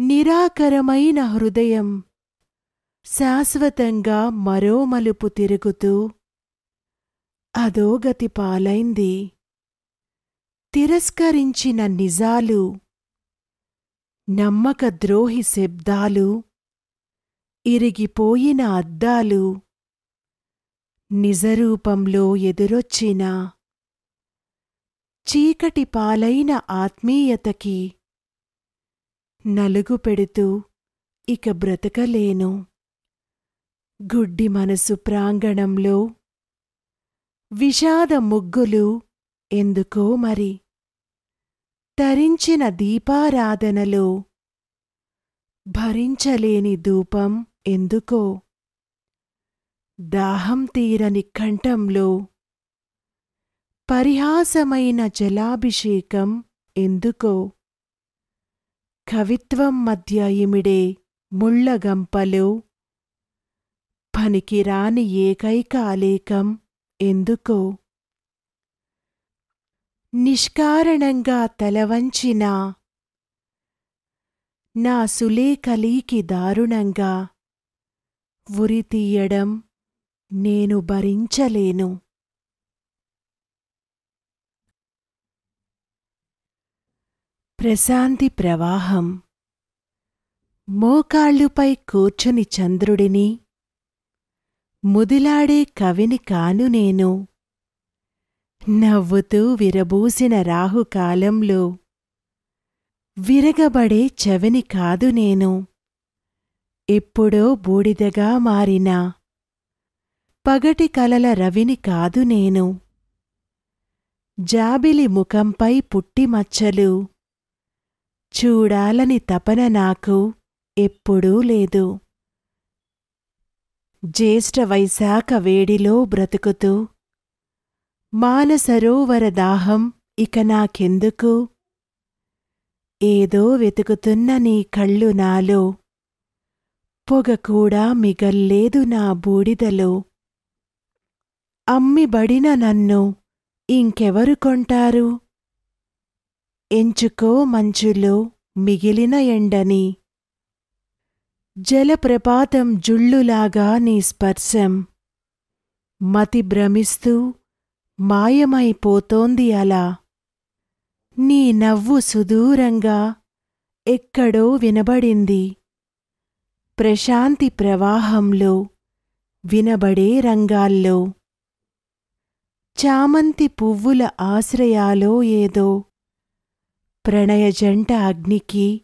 నిరాకరమైన హృదయం శాశ్వతంగా మరో మలుపు తిరుగుతూ అధోగతి పాలైంది. తిరస్కరించిన నిజాలు, నమ్మకద్రోహి శబ్దాలు, ఇరిగిపోయిన అద్దాలు, నిజరూపంలో ఎదురొచ్చిన చీకటి పాలైన ఆత్మీయతకి నలుగు పెడుతూ ఇక బ్రతకలేను. గుడ్డి మనసు ప్రాంగణంలో విషాద ముగ్గులు ఎందుకో మరి, తరించిన దీపారాధనలో భరించలేని ధూపం ఎందుకో, దాహం తీరని కంఠంలో పరిహాసమైన జలాభిషేకం ఎందుకో, కవిత్వం మధ్య ఇమిడే ముళ్ళగంపలో పనికిరాని ఏకైక ఆలేకం ఎందుకో, నిష్కారణంగా తలవంచిన నా సులేఖలీకి దారుణంగా ఉరితీయడం నేను భరించలేను. ప్రశాంతి ప్రవాహం. మోకాళ్ళుపై కూర్చుని చంద్రుడిని, ముదిలాడే కవిని కాను నేను. నవ్వుతూ విరబూసిన రాహుకాలంలో విరగబడే చెవిని కాదు నేను. ఎప్పుడో బూడిదగా మారిన పగటి కలల రవిని కాదు నేను. జాబిలి ముఖంపై పుట్టిమచ్చలు చూడాలని తపన నాకు ఎప్పుడూ లేదు. జ్యేష్ఠ వైశాఖ వేడిలో బ్రతుకుతూ మానసరోవర దాహం ఇక నాకెందుకు? ఏదో వెతుకుతున్న నీ కళ్ళు నాలో, పొగ కూడా మిగల్లేదు నా బూడిదలో. అమ్మిబడిన నన్ను ఇంకెవరు కొంటారు? ఎంచుకో మంచులో మిగిలిన ఎండని. జలప్రపాతం జుళ్ళులాగా నీ స్పర్శం మతి భ్రమిస్తూ మాయమైపోతోంది అలా. నీ నవ్వు సుదూరంగా ఎక్కడో వినబడింది. ప్రశాంతి ప్రవాహంలో వినబడే రంగాల్లో చామంతి పువ్వుల ఆశ్రయాలో ఏదో ప్రణయ జంట అగ్నికి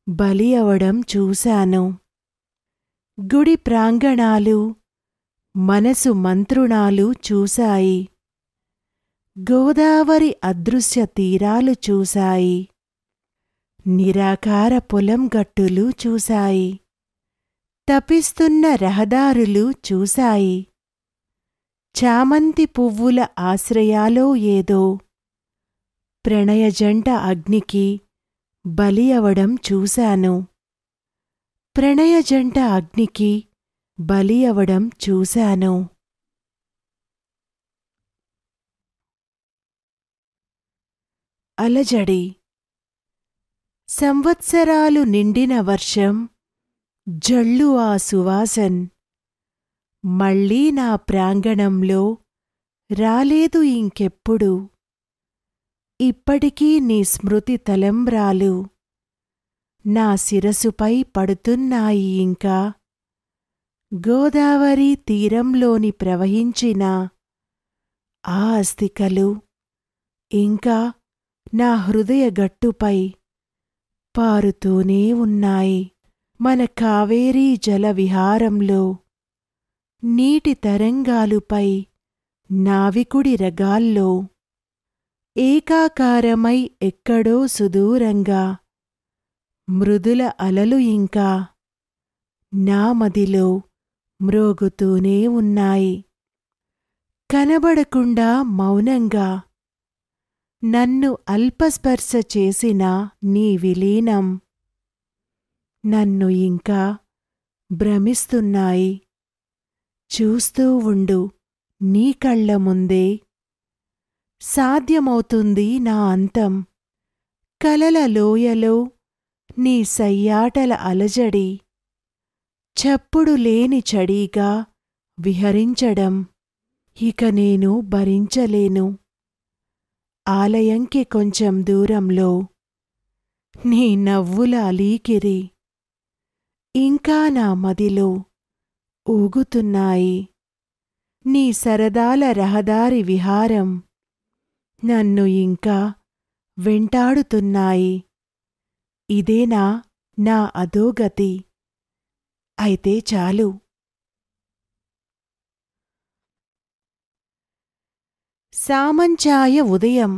బలి అవడం చూశాను. గుడి ప్రాంగణాలు మనసు మంత్రుణాలు చూశాయి. గోదావరి అదృశ్య తీరాలు చూశాయి. నిరాకార పొలం గట్టులు చూశాయి. తపిస్తున్న రహదారులు చూశాయి. చామంతి పువ్వుల ఆశ్రయాలో ఏదో ప్రణయ జంట అగ్నికి బలి అవడం చూశాను. ప్రణయ జంట అగ్నికి బలి అవడం చూశాను. అలజడి. సంవత్సరాలు నిండిన వర్షం, జల్లు ఆ సువాసన్ మళ్ళీ నా ప్రాంగణంలో రాలేదు ఇంకెప్పుడు. ఇప్పటికీ నీ స్మృతి తలంబ్రాలు నా శిరసుపై పడుతున్నాయి ఇంకా. గోదావరి తీరంలోని ప్రవహించిన ఆ అస్థికలు ఇంకా నా హృదయ గట్టుపై పారుతూనే ఉన్నాయి. మన కావేరీ జల విహారంలో నీటి తరంగాలుపై నావికుడి రగాల్లో ఏకాకారమై ఎక్కడో సుదూరంగా మృదుల అలలు ఇంకా నా మదిలో మ్రోగుతూనే ఉన్నాయి. కనబడకుండా మౌనంగా నన్ను అల్పస్పర్శ చేసిన నీ విలీనం నన్ను ఇంకా భ్రమిస్తున్నాయి. చూస్తూ ఉండు, నీ కళ్ళ ముందే సాధ్యమవుతుంది నా అంతం. కలల లోయలో నీ సయ్యాటల అలజడి, చప్పుడు లేని చడీగా విహరించడం ఇక నేను భరించలేను. ఆలయంకి కొంచెం దూరంలో నీ నవ్వుల అలీకిరి ఇంకా నా మదిలో ఊగుతున్నాయి. నీ సరదాల రహదారి విహారం నన్ను ఇంకా వెంటాడుతున్నాయి. ఇదేనా నా అధోగతి? అయితే చాలు. సామంచాయ ఉదయం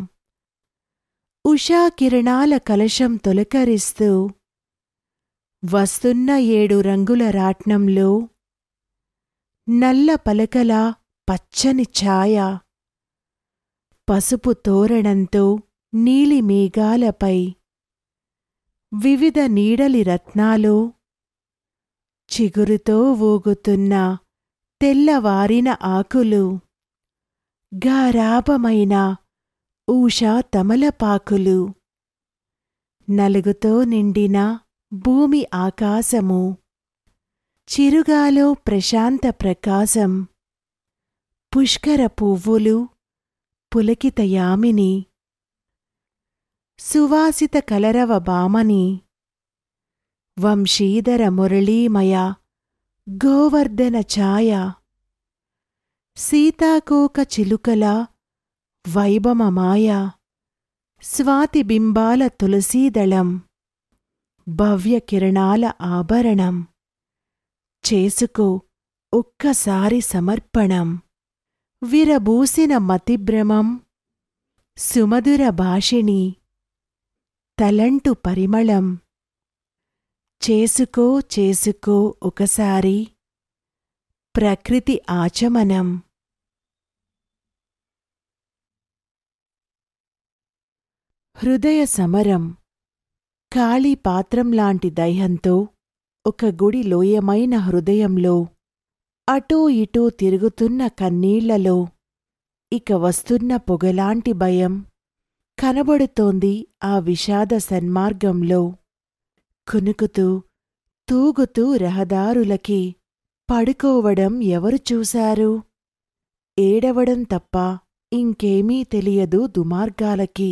ఉషాకిరణాల కలశం తొలకరిస్తూ వస్తున్న 7 రంగుల రాట్నంలో నల్ల పలకల పచ్చని ఛాయ, పసుపు తోరణంతో నీలి మేఘాలపై వివిధ నీడలి రత్నాలు, చిగురుతో ఊగుతున్న తెల్లవారిన ఆకులు, గారాపమైన ఊషా తమలపాకులు, నలుగుతో నిండిన భూమి ఆకాశము, చిరుగాలో ప్రశాంత ప్రకాశం, పుష్కర పువ్వులు, పులకిత యామిని, సువాసిత కలరవ బామని, వంశీధర మురళీమయ గోవర్ధన ఛాయ, సీతాకోక చిలుకల వైభవమాయ, స్వాతిబింబాల తులసీదళం, భవ్య కిరణాల ఆభరణం, చేసుకో ఒక్కసారి సమర్పణం, విరబూసిన మతిభ్రమం, సుమధుర భాషిణి, తలంటు పరిమళం, చేసుకో చేసుకో ఒకసారి ప్రకృతి ఆచమనం. హృదయ సమరం. ఖాళీ పాత్రంలాంటి దైహంతో ఒక గుడి లోయమైన హృదయంలో అటూ ఇటూ తిరుగుతున్న కన్నీళ్లలో ఇక వస్తున్న పొగలాంటి భయం కనబడుతోంది ఆ విషాద సన్మార్గంలో. కునుకుతూ తూగుతూ రహదారులకి పడుకోవడం ఎవరు చూశారు? ఏడవడం తప్ప ఇంకేమీ తెలియదు దుమార్గాలకి.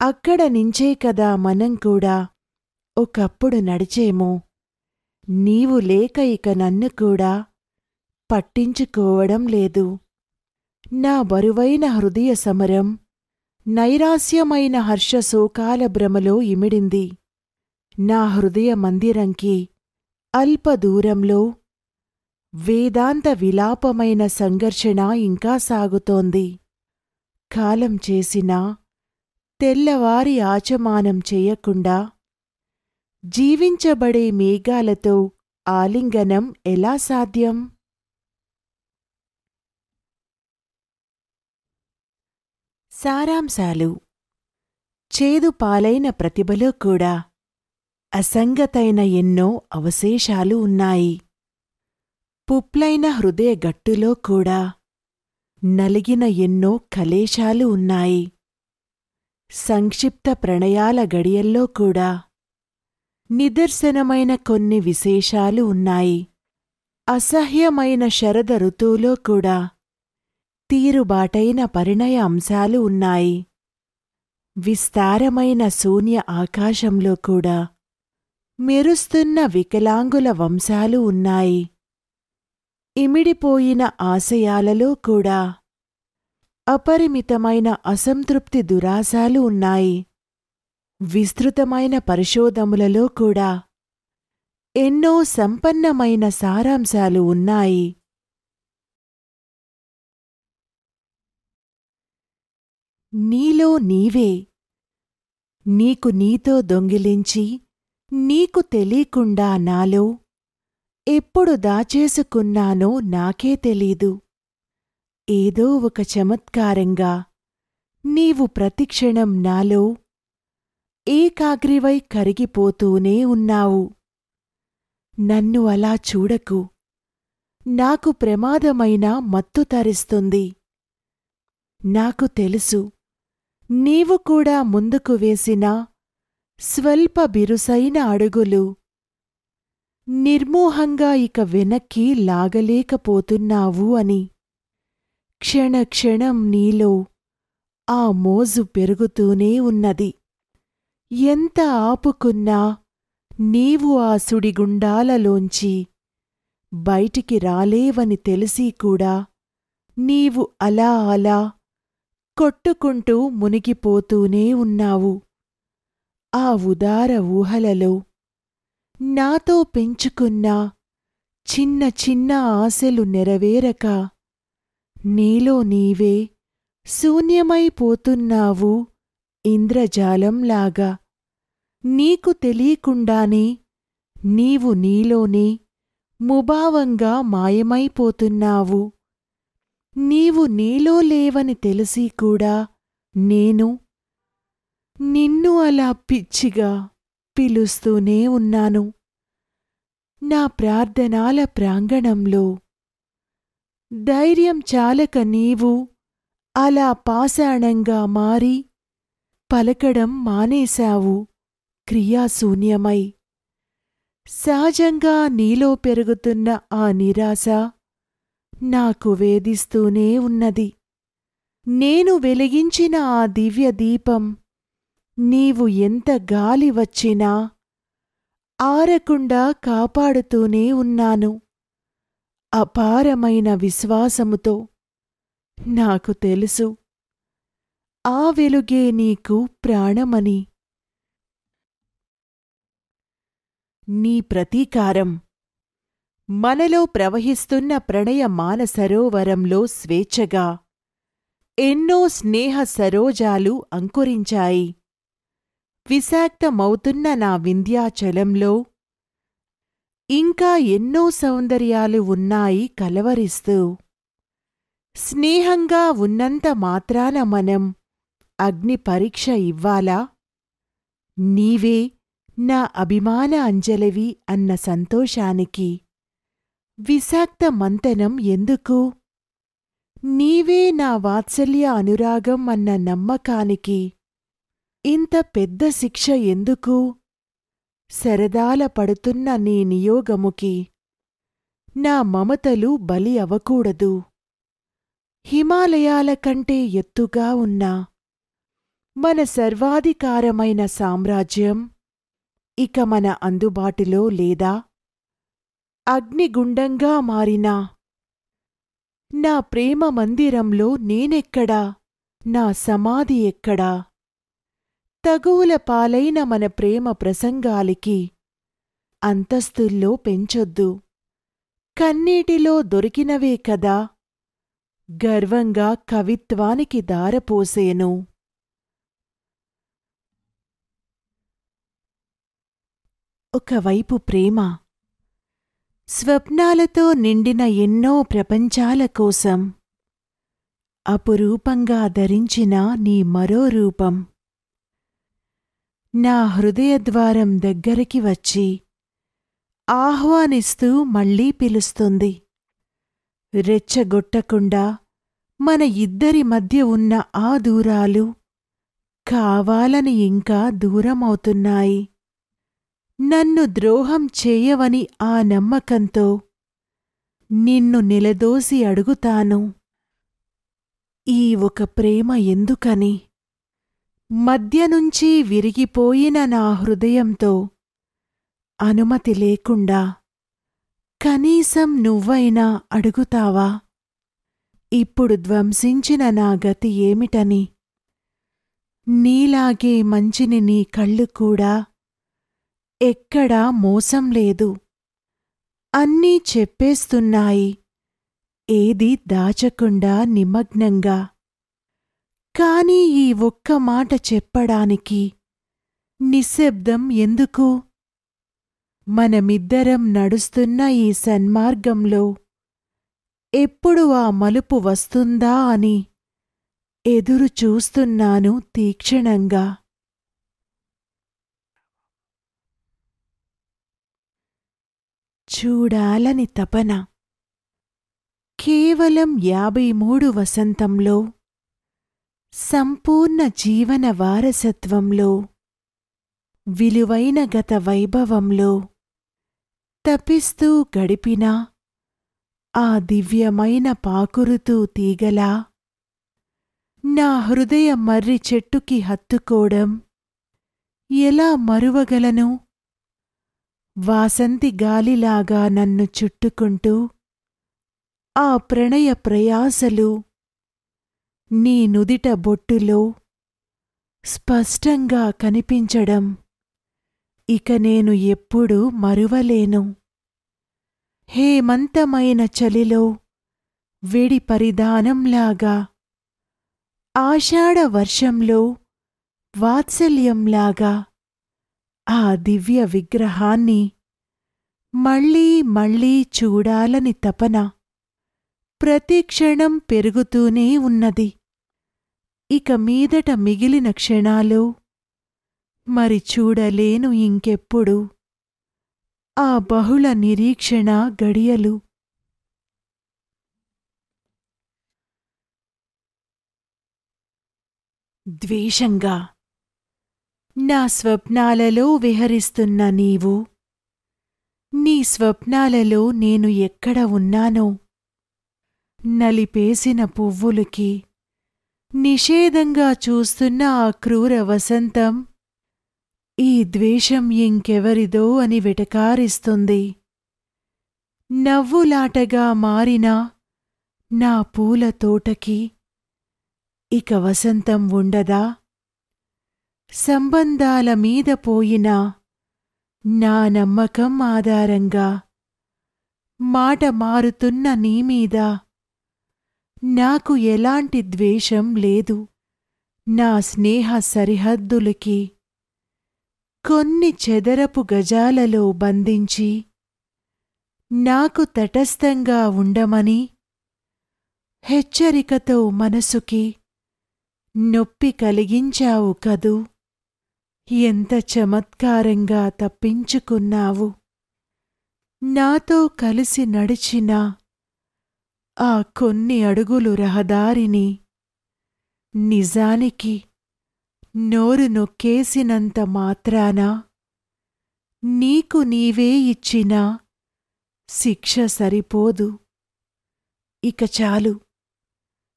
అక్కడ నించే కదా మనం కూడా ఒకప్పుడు నడిచేమో. నీవు లేక ఇక నన్ను కూడా పట్టించుకోవడం లేదు. నా బరువైన హృదయ సమరం నైరాస్యమైన హర్షశోకాల భ్రమలో ఇమిడింది. నా హృదయ మందిరంకి అల్పదూరంలో వేదాంత విలాపమైన సంఘర్షణ ఇంకా సాగుతోంది. కాలం చేసినా తెల్లవారి ఆచమానం చెయ్యకుండా జీవించబడే మేఘాలతో ఆలింగనం ఎలా సాధ్యం? సారాంశాలు. చేదు పాలైన ప్రతిభలో కూడా అసంగతైన ఎన్నో అవశేషాలు ఉన్నాయి. పుప్లైన హృదయ గట్టులో కూడా నలిగిన ఎన్నో కలేశాలు ఉన్నాయి. సంక్షిప్త ప్రణయాల గడియల్లో కూడా నిదర్శనమైన కొన్ని విశేషాలు ఉన్నాయి. అసహ్యమైన శరద ఋతువులో కూడా తీరుబాటైన పరిణయ అంశాలు ఉన్నాయి. విస్తారమైన శూన్య ఆకాశంలో కూడా మెరుస్తున్న వికలాంగుల వంశాలు ఉన్నాయి. ఇమిడిపోయిన ఆశయాలలో కూడా అపరిమితమైన అసంతృప్తి దురాశాలు ఉన్నాయి. విస్తృతమైన పరిశోధములలో కూడా ఎన్నో సంపన్నమైన సారాంశాలు ఉన్నాయి. నీలో నీవే. నీకు నీతో దొంగిలించి నీకు తెలీకుండా నాలో ఎప్పుడు దాచేసుకున్నానో నాకే తెలీదు. ఏదో ఒక చమత్కారంగా నీవు ప్రతిక్షణం నాలో ఏకాగ్రివై కరిగిపోతూనే ఉన్నావు. నన్ను అలా చూడకు. నాకు ప్రమాదమైన మత్తు తరిస్తుంది. నాకు తెలుసు, నీవు కూడా ముందుకు వేసిన స్వల్ప బిరుసైన అడుగులు నిర్మోహంగా ఇక వెనక్కి లాగలేకపోతున్నావు అని. క్షణక్షణం నీలో ఆ మోజు పెరుగుతూనే ఉన్నది. ఎంత ఆపుకున్నా నీవు ఆ సుడిగుండాలలోంచి బయటికి రాలేవని తెలిసీ కూడా నీవు అలా అలా కొట్టుకుంటూ మునిగిపోతూనే ఉన్నావు. ఆ ఉదార ఊహలలో నాతో పెంచుకున్న చిన్న చిన్న ఆశలు నెరవేరక నీలో నీవే శూన్యమైపోతున్నావు ఇంద్రజాలంలాగా. నీకు తెలియకుండానే నీవు నీలోనే ముభావంగా మాయమైపోతున్నావు. నీవు నీలో లేవని తెలిసీ కూడా నేను నిన్ను అలా పిచ్చిగా పిలుస్తూనే ఉన్నాను. నా ప్రార్థనాల ప్రాంగణంలో ధైర్యం చాలక నీవు అలా పాషాణంగా మారి పలకడం మానేశావు క్రియాశూన్యమై. సహజంగా నీలో పెరుగుతున్న ఆ నిరాశ నాకు వేధిస్తూనే ఉన్నది. నేను వెలిగించిన ఆ దివ్య దీపం నీవు ఎంత గాలి వచ్చినా ఆరకుండా కాపాడుతూనే ఉన్నాను అపారమైన విశ్వాసముతో. నాకు తెలుసు, ఆ వెలుగే నీకు ప్రాణమని. నీ ప్రతీకారం మనలో ప్రవహిస్తున్న ప్రణయ మానసరోవరంలో స్వేచ్ఛగా ఎన్నో స్నేహ సరోజాలు అంకురించాయి. విషాక్తమవుతున్న నా వింధ్యాచలంలో ఇంకా ఎన్నో సౌందర్యాలు ఉన్నాయి కలవరిస్తూ. స్నేహంగా ఉన్నంత మాత్రాన మనం అగ్ని పరీక్ష ఇవ్వాలా? నీవే నా అభిమాన అంజలివి అన్న సంతోషానికి విషాక్త మంతనం ఎందుకు? నీవే నా వాత్సల్య అనురాగం అన్న నమ్మకానికి ఇంత పెద్ద శిక్ష ఎందుకు? శరదాల పడుతున్న నీ నియోగముకి నా మమతలు బలి అవకూడదు. హిమాలయాల కంటే ఎత్తుగా ఉన్న మన సర్వాధికారమైన సామ్రాజ్యం ఇక మన అందుబాటులో లేదా? అగ్నిగుండంగా మారినా నా ప్రేమ మందిరంలో నేనెక్కడా? నా సమాధి ఎక్కడా? తగువుల పాలైన మన ప్రేమ ప్రసంగాలికి అంతస్తుల్లో పెంచొద్దు. కన్నీటిలో దొరికినవే కదా గర్వంగా కవిత్వానికి దారపోసేను. ఒకవైపు ప్రేమ, స్వప్నాలతో నిండిన ఎన్నో ప్రపంచాల కోసం అపురూపంగా ధరించిన నీ మరో రూపం నా హృదయద్వారం దగ్గరికి వచ్చి ఆహ్వానిస్తూ మళ్లీ పిలుస్తుంది. రెచ్చగొట్టకుండా మన ఇద్దరి మధ్య ఉన్న ఆ దూరాలు కావాలని ఇంకా దూరమవుతున్నాయి. నన్ను ద్రోహం చేయవని ఆ నమ్మకంతో నిన్ను నిలదోసి అడుగుతాను, ఈ ఒక ప్రేమ ఎందుకని? మధ్యనుంచి విరిగిపోయిన నా హృదయంతో అనుమతి లేకుండా కనీసం నువ్వైనా అడుగుతావా? ఇప్పుడు ధ్వంసించిన నా గతి ఏమిటని? నీలాగే మంచిని నీ కళ్ళు కూడా ఎక్కడా మోసం లేదు. అన్నీ చెప్పేస్తున్నాయి, ఏది దాచకుండా నిమగ్నంగా. కాని ఈ ఒక్క మాట చెప్పడానికి నిశ్శబ్దం ఎందుకు? మనమిద్దరం నడుస్తున్న ఈ సన్మార్గంలో ఎప్పుడు ఆ మలుపు వస్తుందా అని ఎదురు చూస్తున్నాను తీక్షణంగా. చూడాలని తపన. కేవలం 53 వసంతంలో, సంపూర్ణ జీవన వారసత్వంలో, విలువైన గత వైభవంలో తపిస్తూ గడిపిన ఆ దివ్యమైన పాకురుతూ తీగలా నా హృదయ మర్రి చెట్టుకి హత్తుకోవడం ఎలా మరువగలను? వాసంతి గాలిలాగా నన్ను చుట్టుకుంటూ ఆ ప్రణయ ప్రయాసలు నీ నుదిట బొట్టులో స్పష్టంగా కనిపించడం ఇక నేను ఎప్పుడూ మరువలేను. హేమంతమైన చలిలో వేడి పరిధానంలాగా, ఆషాఢ వర్షంలో వాత్సల్యంలాగా ఆ దివ్య విగ్రహాన్ని మళ్ళీ మళ్ళీ చూడాలని తపన ప్రతిక్షణం పెరుగుతూనే ఉన్నది. ఇక మీదట మిగిలిన క్షణాలు మరి చూడలేను ఇంకెప్పుడు ఆ బహుళ నిరీక్షణ గడియలు. ద్వేషంగా నా స్వప్నాలలో విహరిస్తున్న నీవు, నీ స్వప్నాలలో నేను ఎక్కడ ఉన్నానో, నలిపేసిన పువ్వులకి నిషేధంగా చూస్తున్న ఆ క్రూర వసంతం ఈ ద్వేషం ఇంకెవరిదో అని వెటకారిస్తుంది. నవ్వులాటగా మారిన నా పూల తోటకి ఇక వసంతం ఉండదా? సంబంధాల మీద పోయిన నా నమ్మకం ఆధారంగా మాట మారుతున్న నీమీద నాకు ఎలాంటి ద్వేషం లేదు. నా స్నేహ సరిహద్దులకి కొన్ని చదరపు గజాలలో బంధించి నాకు తటస్థంగా ఉండమని హెచ్చరికతో మనసుకి నొప్పి కలిగించావు కదూ. ఎంత చమత్కారంగా తప్పించుకున్నావు. నాతో కలిసి నడిచిన ఆ కొన్ని అడుగులు రహదారిని నిజానికి నోరు నొక్కేసినంత మాత్రాన నీకు నీవే ఇచ్చిన శిక్ష సరిపోదు. ఇక చాలు,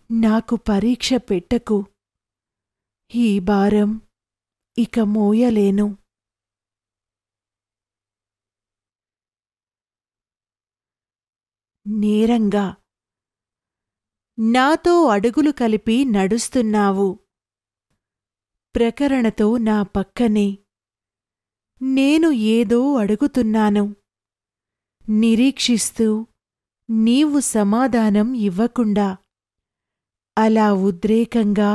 నాకు పరీక్ష పెట్టకు. ఈ భారం ఇక మోయలేను. నేరంగా నాతో అడుగులు కలిపి నడుస్తున్నావు. ప్రకరణతో నా పక్కనే నేను ఏదో అడుగుతున్నాను. నిరీక్షిస్తూ నీవు సమాధానం ఇవ్వకుండా అలా ఉద్రేకంగా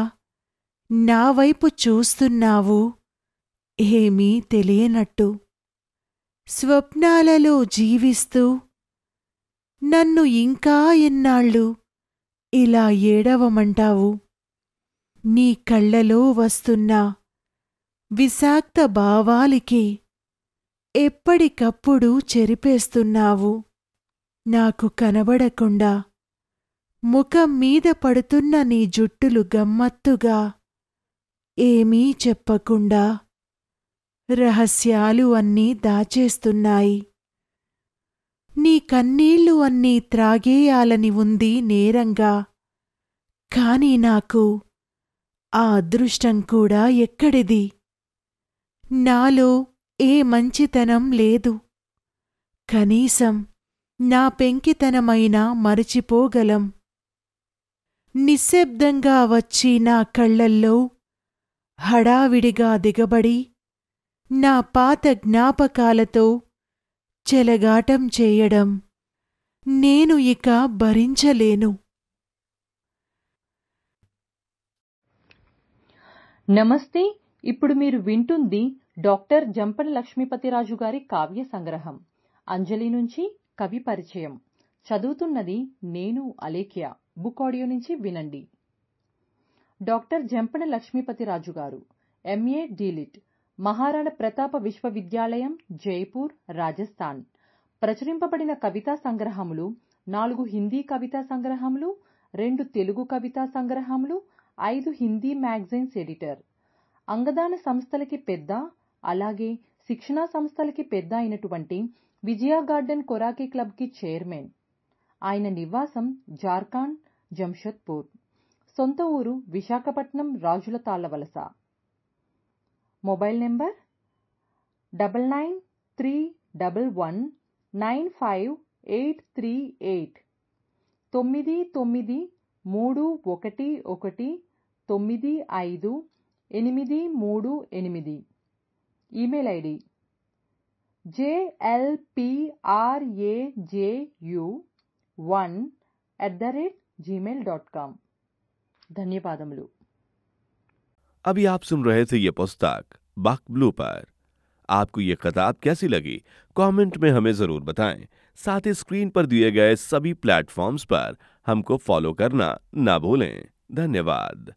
నావైపు చూస్తున్నావు, ఏమీ తెలియనట్టు. స్వప్నాలలో జీవిస్తూ నన్ను ఇంకా ఎన్నాళ్ళు ఇలా ఏడవమంటావు? నీ కళ్ళలో వస్తున్న విషాక్త భావాలికి ఎప్పటికప్పుడు చెరిపేస్తున్నావు. నాకు కనబడకుండా ముఖం మీద పడుతున్న నీ జుట్టులు గమ్మత్తుగా ఏమీ చెప్పకుండా రహస్యాలు అన్నీ దాచేస్తున్నాయి. నీ కన్నీళ్లు అన్నీ త్రాగేయాలని ఉంది నేరంగా. కాని నాకు ఆ అదృష్టం కూడా ఎక్కడిది? నాలో ఏ మంచితనం లేదు. కనీసం నా పెంకితనమైనా మరచిపోగలం. నిశ్శబ్దంగా వచ్చి నా కళ్ళల్లో హడావిడిగా దిగబడి నా పాత జ్ఞాపకాలతో చెలగాటం చేయడం నేను ఇక భరించలేను. నమస్తే. ఇప్పుడు మీరు వింటుంది డాక్టర్ జంపన లక్ష్మీపతిరాజు గారి కావ్య సంగ్రహం. అంజలి నుంచి కవి పరిచయం. చదువుతున్నది నేను అలేఖ్య. బుక్ ఆడియో నుంచి వినండి. డాక్టర్ జంపన లక్ష్మీపతిరాజు గారు, ఎంఏ డీలిట్, మహారాణా ప్రతాప విశ్వవిద్యాలయం, జైపూర్, రాజస్థాన్. ప్రచురింపబడిన కవితా సంగ్రహములు 4 హిందీ కవితా సంగ్రహములు, 2 తెలుగు కవితా సంగ్రహములు, 5 హిందీ మ్యాగజైన్స్ ఎడిటర్. అంగదాన సంస్థలకి పెద్ద, అలాగే శిక్షణా సంస్థలకి పెద్ద అయినటువంటి విజయ గార్డెన్ కొరాకీ క్లబ్కి చైర్మన్. ఆయన నివాసం జార్ఖండ్, జంషెద్పూర్. సొంత ఊరు విశాఖపట్నం, రాజుల Tallavalasa. Mobile number 9931195838 9931195838. Email ID jlpraju1@gmail.com. धन्यवादములు. अभी आप सुन रहे थे ये पुस्तक बक ब्लू पर। आपको ये किताब कैसी लगी कमेंट में हमें जरूर बताएं। साथ ही स्क्रीन पर दिए गए सभी प्लेटफॉर्म्स पर हमको फॉलो करना ना भूलें। धन्यवाद।